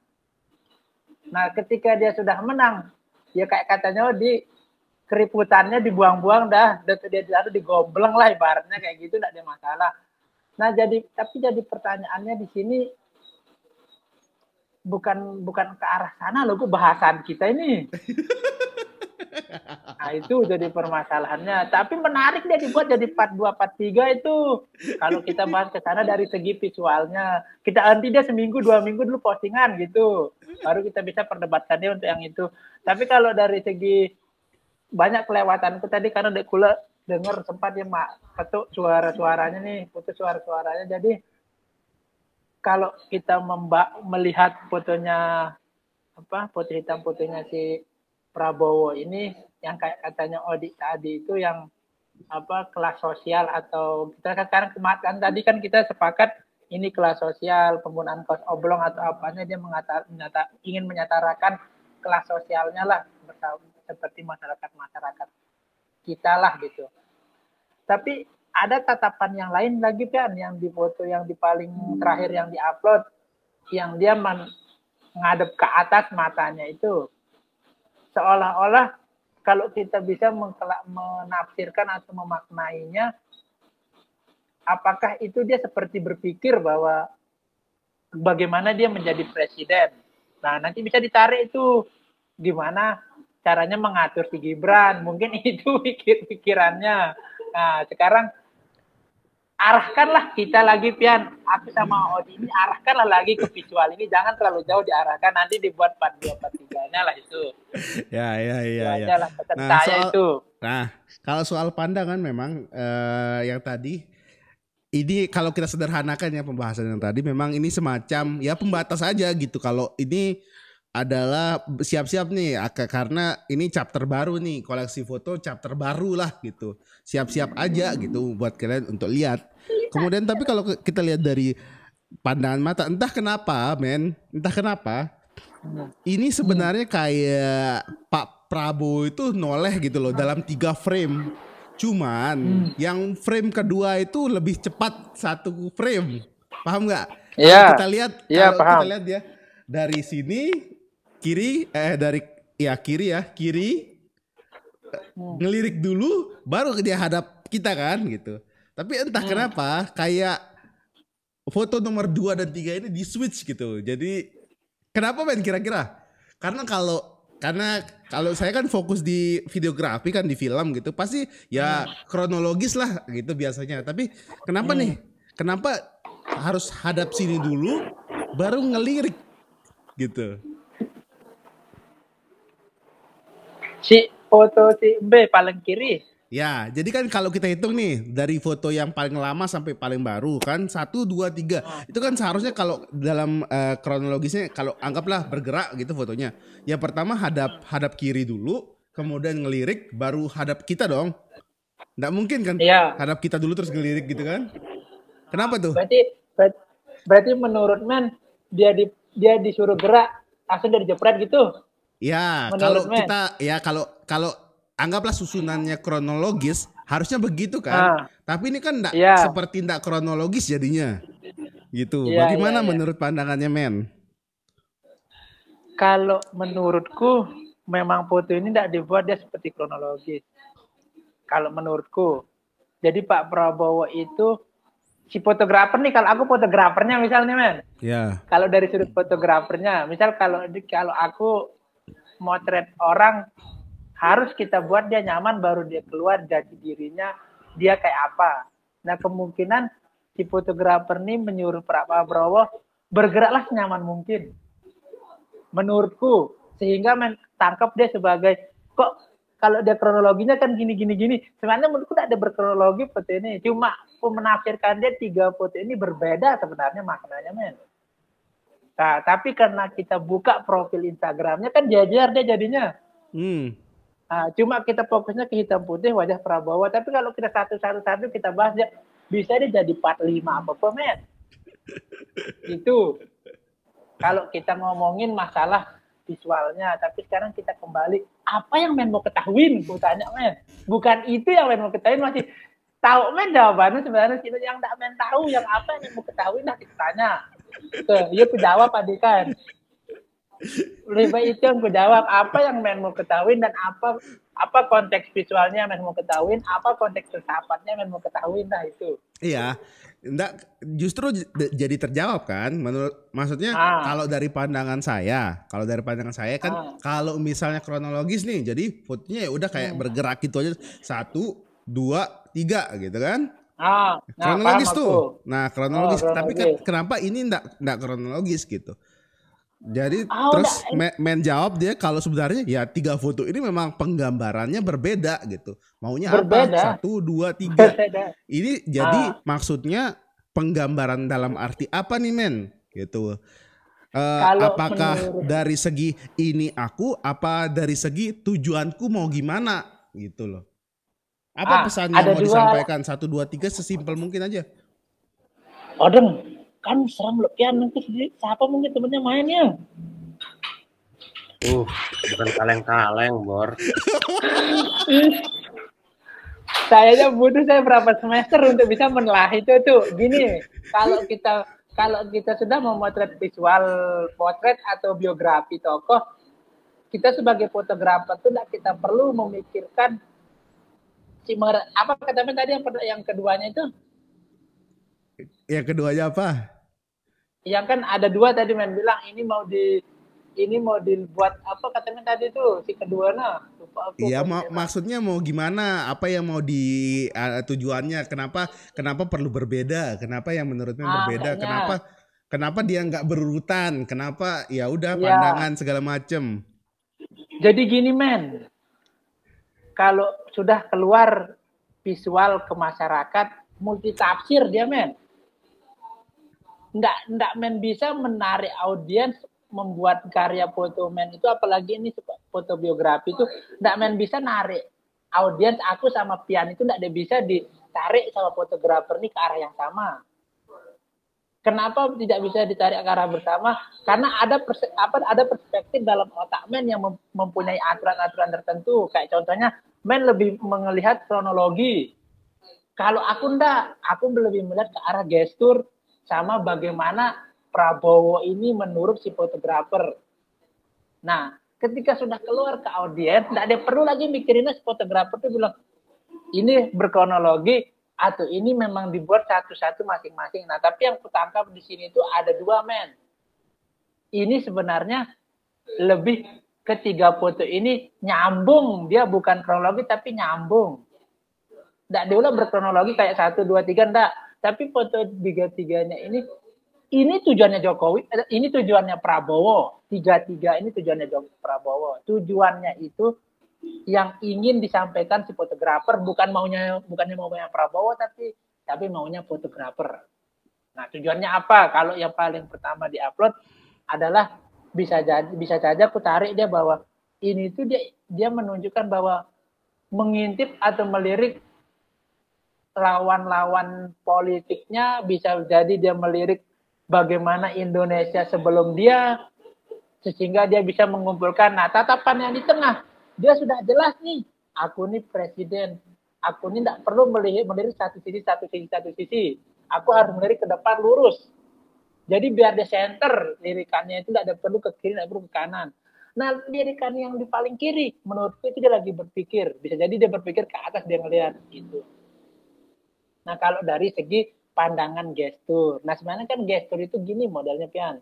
Nah, ketika dia sudah menang, ya kayak katanya di keriputannya dibuang-buang dah, dia digombleng lah ibaratnya kayak gitu, enggak ada masalah. Nah, tapi jadi pertanyaannya di sini bukan ke arah sana loh, bahasan kita ini. Nah, itu jadi permasalahannya. Tapi menarik dia dibuat jadi part 2, part 3 itu. Kalau kita bahas ke sana dari segi visualnya, kita nanti dia seminggu 2 minggu dulu postingan gitu. Baru kita bisa perdebatkan dia untuk yang itu. Tapi kalau dari segi banyak kelewatanku tadi karena Dekula dengar sempat dia ketuk suara-suaranya nih, putus suara-suaranya. Jadi kalau kita melihat fotonya foto hitam fotonya si Prabowo ini yang kayak katanya Odi tadi itu yang kelas sosial atau kita sekarang kan tadi kan kita sepakat ini kelas sosial, penggunaan kaos oblong atau apanya dia ingin menyatakan kelas sosialnya lah seperti masyarakat kita lah gitu. Tapi ada tatapan yang lain lagi kan yang di foto yang di paling terakhir yang diupload yang dia menghadap ke atas matanya itu seolah-olah kalau kita bisa menafsirkan atau memaknainya apakah itu dia seperti berpikir bahwa bagaimana dia menjadi presiden. Nah, nanti bisa ditarik itu gimana caranya mengatur si Gibran. Mungkin itu pikirannya. Nah, sekarang arahkanlah kita lagi, Pian. Aku sama Odi ini arahkanlah lagi ke visual ini. Jangan terlalu jauh diarahkan. Nanti dibuat part 2, part 3-nya lah itu. Ya. Lah, pesan saya itu. Nah, kalau soal pandangan memang yang tadi ini kalau kita sederhanakan ya pembahasan yang tadi memang ini semacam ya pembatas aja gitu. Kalau ini adalah siap-siap nih karena ini chapter baru nih, koleksi foto chapter baru lah gitu. Siap-siap aja gitu buat kalian untuk lihat. Kemudian tapi kalau kita lihat dari pandangan mata entah kenapa ini sebenarnya kayak Pak Prabowo itu noleh gitu loh dalam 3 frame. Cuman yang frame kedua itu lebih cepat 1 frame. Paham nggak? Iya. Kita lihat paham. kita lihat ya dari sini kiri ngelirik dulu baru dia hadap kita kan gitu. Tapi entah kenapa kayak foto nomor 2 dan 3 ini di switch gitu. Jadi kenapa men kira-kira? Karena kalau saya kan fokus di videografi kan di film gitu pasti ya kronologis lah gitu biasanya. Tapi kenapa nih? Kenapa harus hadap sini dulu baru ngelirik gitu? Si foto si B paling kiri. Ya, jadi kan kalau kita hitung nih dari foto yang paling lama sampai paling baru kan 1, 2, 3 itu kan seharusnya kalau dalam kronologisnya kalau anggaplah bergerak gitu fotonya. Yang pertama hadap kiri dulu, kemudian ngelirik, baru hadap kita dong. Nggak mungkin kan? Iya. Hadap kita dulu terus ngelirik gitu kan? Kenapa tuh? Berarti menurut men dia disuruh gerak langsung dia dijepret gitu. Ya, kalau kita ya kalau anggaplah susunannya kronologis harusnya begitu kan. Tapi ini kan seperti enggak kronologis jadinya. Gitu. Bagaimana menurut pandangannya men? Kalau menurutku memang foto ini enggak dibuat dia seperti kronologis. Kalau menurutku. Jadi Pak Prabowo itu si fotografer nih, kalau aku fotografernya misalnya men. Ya. Kalau dari sudut fotografernya, misal kalau aku motret orang harus kita buat dia nyaman baru dia keluar jati dirinya dia kayak apa. Nah kemungkinan si fotografer ini menyuruh Pak Prabowo bergeraklah senyaman mungkin. Menurutku sehingga tangkap dia sebagai kok kalau dia kronologinya kan gini. Sebenarnya menurutku tidak ada berkronologi foto ini. Cuma menafsirkan dia 3 foto ini berbeda sebenarnya maknanya men. Nah, tapi karena kita buka profil Instagramnya kan jajar dia jadinya. Nah, cuma kita fokusnya ke hitam putih wajah Prabowo. Tapi kalau kita satu kita bahas dia bisa dia jadi 45 apa men. Itu kalau kita ngomongin masalah visualnya. Tapi sekarang kita kembali apa yang men mau ketahuin? Gue tanya men. Bukan itu yang men mau ketahuin masih tahu men jawabannya sebenarnya yang tidak men tahu yang apa yang men mau ketahuin nah kita tanya. Tuh, iya aku jawab tadi kan. Lebih baik itu yang aku jawab apa yang men mau ketahuin dan apa konteks visualnya men mau ketahuin, apa konteks filsafatnya men mau ketahuin nah itu. Iya, enggak justru jadi terjawab kan maksudnya kalau dari pandangan saya kan kalau misalnya kronologis nih jadi fotonya ya udah kayak bergerak gitu aja 1, 2, 3 gitu kan. Kronologis tuh. Nah, kronologis. Tapi kan kenapa ini enggak kronologis gitu. Jadi terus men jawab dia kalau sebenarnya ya 3 foto ini memang penggambarannya berbeda gitu. Maunya berbeda. Apa? 1, 2, 3. Berbeda. Ini jadi maksudnya penggambaran dalam arti apa nih men? Gitu. Apakah dari segi ini aku, apa dari segi tujuanku mau gimana gitu loh. Apa pesan yang mau disampaikan? 1, 2, 3 sesimpel mungkin aja. Odeng, kan serem lo pian nanti siapa mungkin temennya mainnya? Bukan kaleng-kaleng, Bor. Saya butuh saya berapa semester untuk bisa menelah itu tuh. Gini, kalau kita sudah memotret visual potret atau biografi tokoh, kita sebagai fotografer tuh kita perlu memikirkan apa katakan tadi yang keduanya itu? Yang keduanya apa? Yang kan ada 2 tadi men bilang ini mau dibuat apa katanya tadi tuh si keduanya. Iya maksudnya mau gimana? Apa yang mau tujuannya? Kenapa perlu berbeda? Kenapa yang menurutnya berbeda? Kayaknya. Kenapa dia nggak berurutan? Kenapa ya udah pandangan segala macem? Jadi gini men. Kalau sudah keluar visual ke masyarakat multi tafsir dia men. Nggak men bisa menarik audiens membuat karya foto men itu apalagi ini foto biografi itu nggak men bisa narik audiens aku sama Pian itu nggak bisa ditarik sama fotografer ini ke arah yang sama. Kenapa tidak bisa ditarik ke arah bersama? Karena ada perspektif dalam otak men yang mempunyai aturan-aturan tertentu. Kayak contohnya men lebih melihat kronologi. Kalau aku aku lebih melihat ke arah gestur sama bagaimana Prabowo ini menurut si fotografer. Nah, ketika sudah keluar ke audiens, tidak ada perlu lagi mikirinnya si fotografer itu bilang ini berkronologi atau ini memang dibuat satu-satu masing-masing. Nah, tapi yang kutangkap di sini itu ada 2 men. Ini sebenarnya lebih ke 3 foto ini nyambung, dia bukan kronologi tapi nyambung. Nggak diulang berkronologi kayak 1, 2, 3 enggak. Tapi foto 3-3-nya ini tujuannya Jokowi, ini tujuannya Prabowo. 3-3 ini tujuannya Prabowo. Tujuannya itu yang ingin disampaikan si fotografer bukannya maunya Prabowo tapi maunya fotografer. Nah, tujuannya apa? Kalau yang paling pertama diupload adalah bisa saja aku tarik dia bahwa ini tuh dia menunjukkan bahwa mengintip atau melirik lawan-lawan politiknya, bisa jadi dia melirik bagaimana Indonesia sebelum dia, sehingga dia bisa mengumpulkan. Nah, tatapan yang di tengah, dia sudah jelas nih, aku nih presiden, aku nih tidak perlu melirik satu sisi. Aku harus melirik ke depan lurus. Jadi biar dia center, lirikannya itu tidak perlu ke kiri, tidak perlu ke kanan. Nah, lirikan yang di paling kiri, menurutku itu dia lagi berpikir. Bisa jadi dia berpikir ke atas, dia ngelihat gitu. Nah, kalau dari segi pandangan gestur. Nah, sebenarnya kan gestur itu gini modelnya, Pian.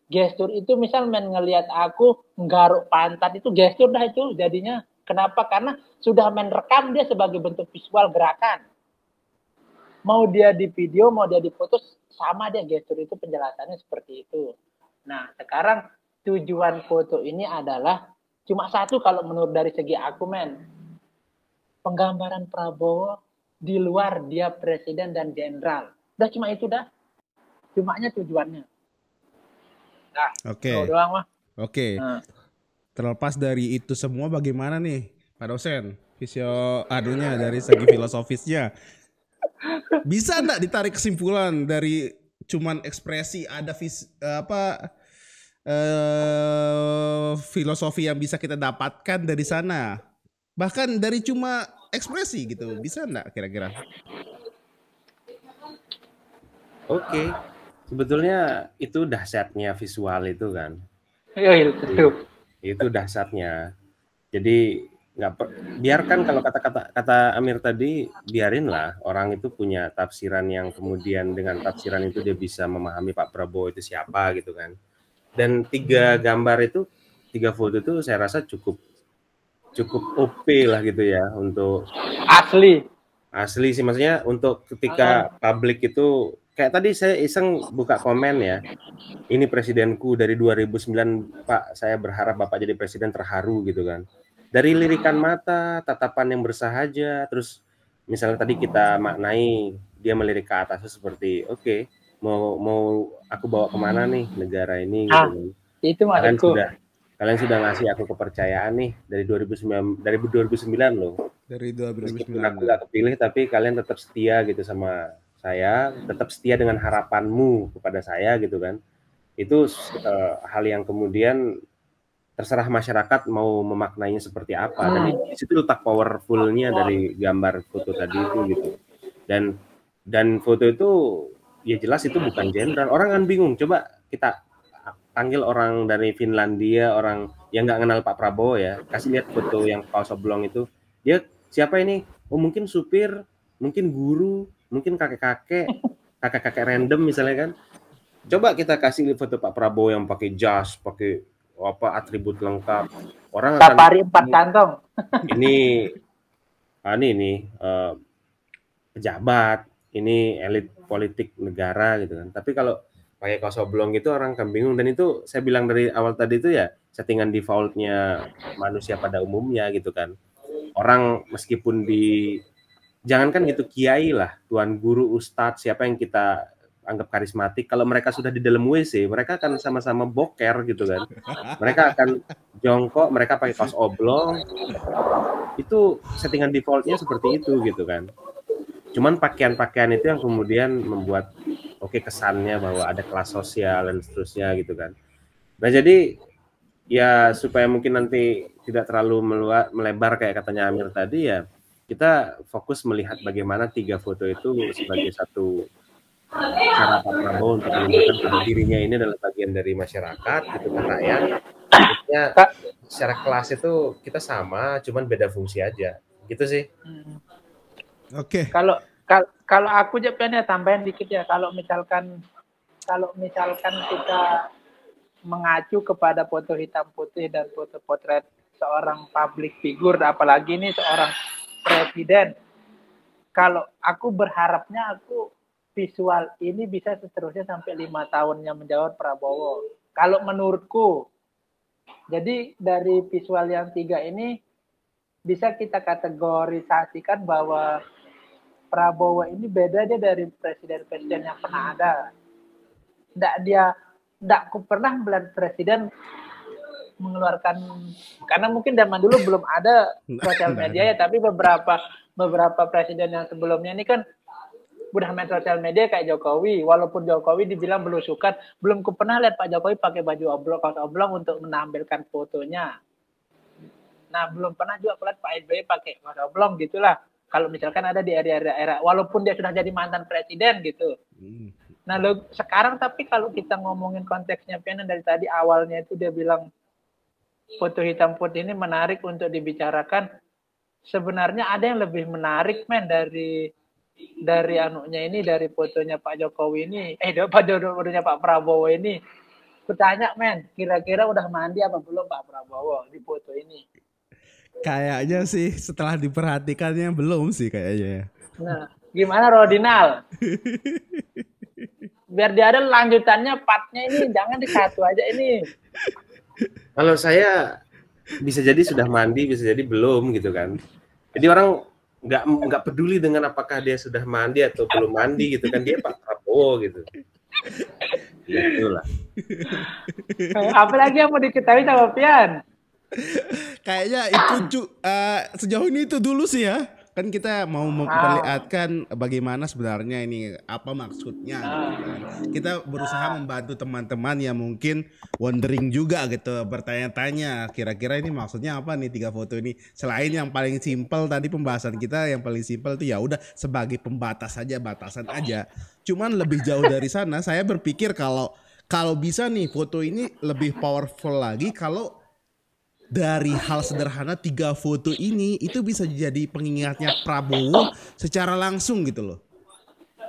Gestur itu misal ngelihat aku nggaruk pantat itu gestur dah itu jadinya. Kenapa? Karena sudah rekam dia sebagai bentuk visual gerakan. Mau dia di video, mau dia di foto, sama dia gestur itu penjelasannya seperti itu. Nah, sekarang tujuan foto ini adalah cuma satu kalau menurut dari segi aku, penggambaran Prabowo di luar dia presiden dan jenderal. Udah cuma itu dah. Cumanya tujuannya. Nah, Oke. doang mah. Oke. Nah. Terlepas dari itu semua bagaimana nih Pak dosen? Adunya dari segi filosofisnya. Bisa enggak ditarik kesimpulan dari cuman ekspresi ada filosofi yang bisa kita dapatkan dari sana? Bahkan dari cuma ekspresi gitu. Bisa enggak kira-kira? Oke. Sebetulnya itu dahsyatnya visual itu kan. Iya, betul. Itu dahsyatnya. Jadi biarkan kalau kata Amir tadi, biarinlah orang itu punya tafsiran yang kemudian dengan tafsiran itu dia bisa memahami Pak Prabowo itu siapa gitu kan. Dan 3 gambar itu, 3 foto itu saya rasa cukup OP lah gitu ya untuk asli sih, maksudnya untuk ketika publik itu kayak tadi saya iseng buka komen ya. Ini presidenku dari 2009, Pak, saya berharap Bapak jadi presiden, terharu gitu kan. Dari lirikan mata, tatapan yang bersahaja, terus misalnya tadi kita maknai dia melirik ke atasnya seperti oke, mau aku bawa kemana nih negara ini gitu kan. Itu maksudku. Kalian sudah ngasih aku kepercayaan nih dari 2009 loh. Dari 2009. Meskipun aku gak kepilih, tapi kalian tetap setia gitu sama saya, tetap setia dengan harapanmu kepada saya gitu kan. Itu hal yang kemudian terserah masyarakat mau memaknainya seperti apa. Dan di situ letak powerfulnya dari gambar foto tadi itu gitu. Dan foto itu ya jelas itu bukan jenderal. Orang kan bingung. Coba kita panggil orang dari Finlandia, orang yang nggak kenal Pak Prabowo ya, kasih lihat foto yang kaos oblong itu. Dia siapa ini? Oh mungkin supir, mungkin guru, mungkin kakek-kakek random misalnya kan. Coba kita kasih foto Pak Prabowo yang pakai jas, pakai atribut lengkap. Orang safari 4 kantong. Ini pejabat, ini elit politik negara gitu kan. Tapi kalau pakai kaos oblong gitu orang kan bingung, dan itu saya bilang dari awal tadi itu ya settingan defaultnya manusia pada umumnya gitu kan. Orang meskipun jangankan gitu kiai lah, tuan guru, ustadz, siapa yang kita anggap karismatik, kalau mereka sudah di dalam WC, mereka akan sama-sama boker gitu kan. Mereka akan jongkok, mereka pakai kaos oblong. Itu settingan defaultnya seperti itu gitu kan. Cuman pakaian-pakaian itu yang kemudian membuat kesannya bahwa ada kelas sosial dan seterusnya gitu kan. Nah jadi ya supaya mungkin nanti tidak terlalu melebar kayak katanya Amir tadi ya, kita fokus melihat bagaimana 3 foto itu sebagai satu cara Pak Prabowo untuk menunjukkan bahwa dirinya ini adalah bagian dari masyarakat gitu kan, rakyat. Maksudnya secara kelas itu kita sama, cuman beda fungsi aja gitu sih. Oke. Kalau aku pengen tambahin dikit ya, kalau misalkan kita mengacu kepada foto hitam putih dan foto potret seorang public figure, apalagi ini seorang presiden, kalau aku berharapnya visual ini bisa seterusnya sampai 5 tahunnya menjawab Prabowo. Kalau menurutku, jadi dari visual yang 3 ini bisa kita kategorisasikan bahwa Prabowo ini beda dia dari presiden-presiden yang pernah ada. Nggak pernah melihat presiden mengeluarkan, karena mungkin zaman dulu belum ada sosial media ya, tapi beberapa presiden yang sebelumnya ini kan udah main sosial media kayak Jokowi. Walaupun Jokowi dibilang belusukan, belum pernah lihat Pak Jokowi pakai baju kaos oblong untuk menampilkan fotonya. Nah, belum pernah juga lihat Pak SBY pakai kaos oblong gitulah. Kalau misalkan ada di era walaupun dia sudah jadi mantan presiden gitu. Nah, sekarang tapi kalau kita ngomongin konteksnya Piana dari tadi awalnya itu dia bilang foto hitam putih ini menarik untuk dibicarakan. Sebenarnya ada yang lebih menarik dari anunya ini, dari fotonya Pak Jokowi ini, fotonya Pak Prabowo ini. Kutanya men, kira-kira udah mandi apa belum Pak Prabowo di foto ini? Kayaknya sih setelah diperhatikannya belum sih kayaknya. Nah, gimana Rodinal? Biar dia ada lanjutannya, partnya ini jangan di satu aja ini. Kalau saya bisa jadi sudah mandi, bisa jadi belum gitu kan. Jadi orang nggak peduli dengan apakah dia sudah mandi atau belum mandi gitu kan, dia Pak Prabowo gitu. Ya itulah. Apalagi yang mau diketahui sama Pian? Kayaknya itu sejauh ini itu dulu sih ya. Kan kita mau memperlihatkan bagaimana sebenarnya ini apa maksudnya. Gitu kan. Kita berusaha membantu teman-teman yang mungkin wondering juga gitu, bertanya-tanya kira-kira ini maksudnya apa nih 3 foto ini. Selain yang paling simpel tadi pembahasan kita yang paling simpel itu ya udah sebagai pembatas saja, batasan aja. Cuman lebih jauh dari sana saya berpikir kalau bisa nih foto ini lebih powerful lagi kalau dari hal sederhana 3 foto ini itu bisa jadi pengingatnya Prabowo secara langsung gitu loh.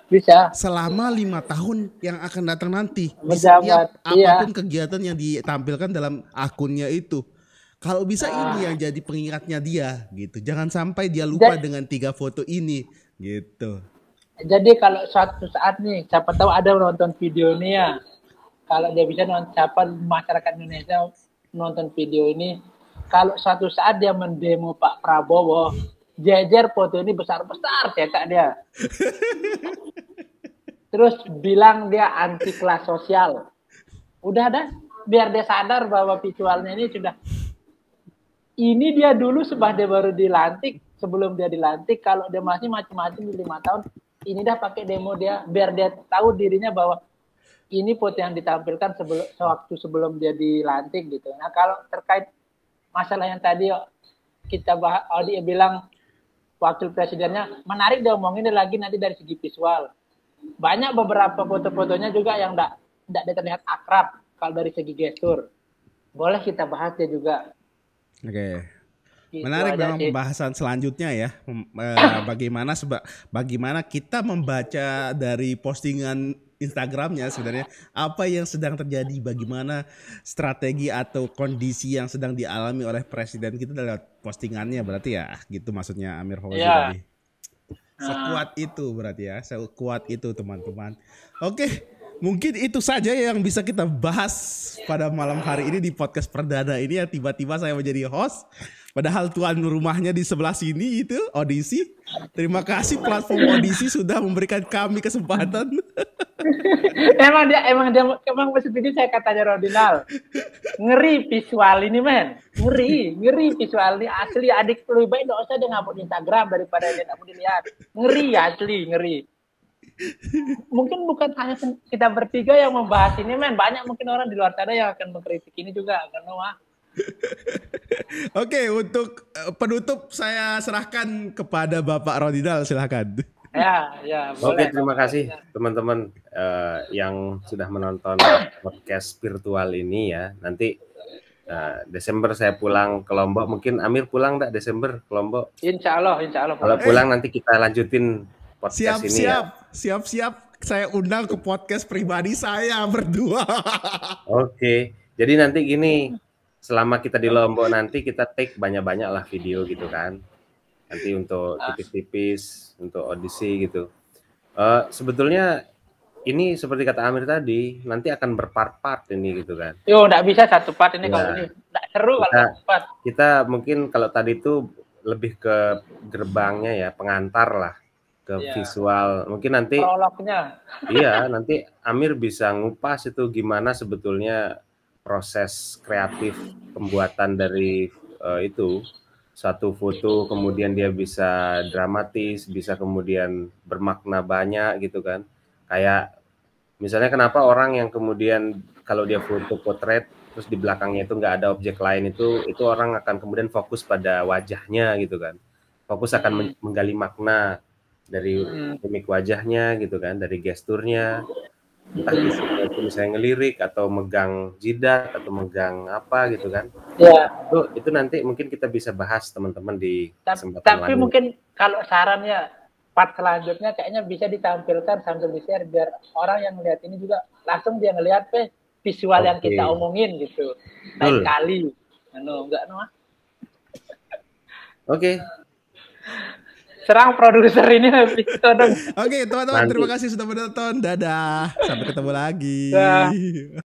Bisa. Selama 5 tahun yang akan datang nanti. Di Menjabat, setiap apapun kegiatan yang ditampilkan dalam akunnya itu. Kalau bisa ini yang jadi pengingatnya dia gitu. Jangan sampai dia lupa dengan 3 foto ini gitu. Jadi kalau suatu saat nih, siapa tahu ada nonton video ini ya. Kalau dia bisa nonton, siapa masyarakat Indonesia nonton video ini, kalau suatu saat dia mendemo Pak Prabowo, jejer foto ini besar-besar cetak dia. Terus bilang dia anti kelas sosial. Udah dah, biar dia sadar bahwa visualnya ini sudah. Ini dia dulu sebab dia baru dilantik, sebelum dia dilantik, kalau dia masih macam-macam di 5 tahun, ini dah pakai demo dia, biar dia tahu dirinya bahwa ini foto yang ditampilkan sebelum dia dilantik gitu. Nah kalau terkait masalah yang tadi kita bahas, dia bilang wakil presidennya menarik dia omongin lagi nanti dari segi visual. Banyak beberapa foto-fotonya juga yang tidak terlihat akrab kalau dari segi gestur. Boleh kita bahas ya juga. Oke. Gitu Menarik memang sih. pembahasan selanjutnya ya. Bagaimana kita membaca dari postingan Instagramnya sebenarnya apa yang sedang terjadi, bagaimana strategi atau kondisi yang sedang dialami oleh presiden kita dalam postingannya, berarti ya gitu maksudnya Amir Fauzi tadi. Sekuat itu berarti ya, sekuat itu teman-teman. Oke, mungkin itu saja yang bisa kita bahas pada malam hari ini di podcast perdana ini yang tiba-tiba saya menjadi host. Padahal tuan rumahnya di sebelah sini itu Audisi. Terima kasih platform Audisi sudah memberikan kami kesempatan. emang seperti saya katanya Rodinal. Ngeri visual ini men. Ngeri visual ini asli. Adik lebih baik enggak usah dia ngupload di Instagram daripada dia enggak mau dilihat. Ngeri asli, ngeri. Mungkin bukan hanya kita bertiga yang membahas ini men, banyak mungkin orang di luar sana yang akan mengkritik ini juga karena Oke, untuk penutup saya serahkan kepada Bapak Rodinal, silakan. Ya, boleh. Oke, terima kasih teman-teman yang sudah menonton podcast virtual ini ya. Nanti Desember saya pulang ke Lombok, mungkin Amir pulang enggak Desember ke Lombok? Insya Allah. Kalau pulang nanti kita lanjutin podcast ini ya. Siap. Saya undang ke podcast pribadi saya berdua. Oke, jadi nanti gini, selama kita di Lombok nanti kita take banyak-banyak lah video gitu kan. Nanti untuk tipis-tipis, untuk audisi gitu. Sebetulnya ini seperti kata Amir tadi, nanti akan berpart-part ini gitu kan. Yo, enggak bisa satu part ini kalau ini. Enggak seru kalau satu part. Kita mungkin kalau tadi itu lebih ke gerbangnya ya, pengantar lah ke visual. Mungkin nanti prolognya. Iya, nanti Amir bisa ngupas itu gimana sebetulnya proses kreatif pembuatan dari itu satu foto, kemudian dia bisa dramatis, bisa kemudian bermakna banyak gitu kan. Kayak misalnya kenapa orang yang kemudian kalau dia foto potret terus di belakangnya itu nggak ada objek lain, itu orang akan kemudian fokus pada wajahnya gitu kan. Fokus akan menggali makna dari mimik wajahnya gitu kan, dari gesturnya, entah itu misalnya ngelirik atau megang jidat atau megang apa gitu kan. Ya. Itu nanti mungkin kita bisa bahas teman-teman di kesempatan tapi lain. mungkin kalau sarannya part selanjutnya kayaknya bisa ditampilkan sambil di-share biar orang yang melihat ini juga langsung dia ngelihat visual yang Oke. kita omongin gitu. Lain kali. Enggak no. Oke. Serang produser ini episode. Oke, teman-teman, Nanti. terima kasih sudah menonton. Dadah. Sampai ketemu lagi. Dah.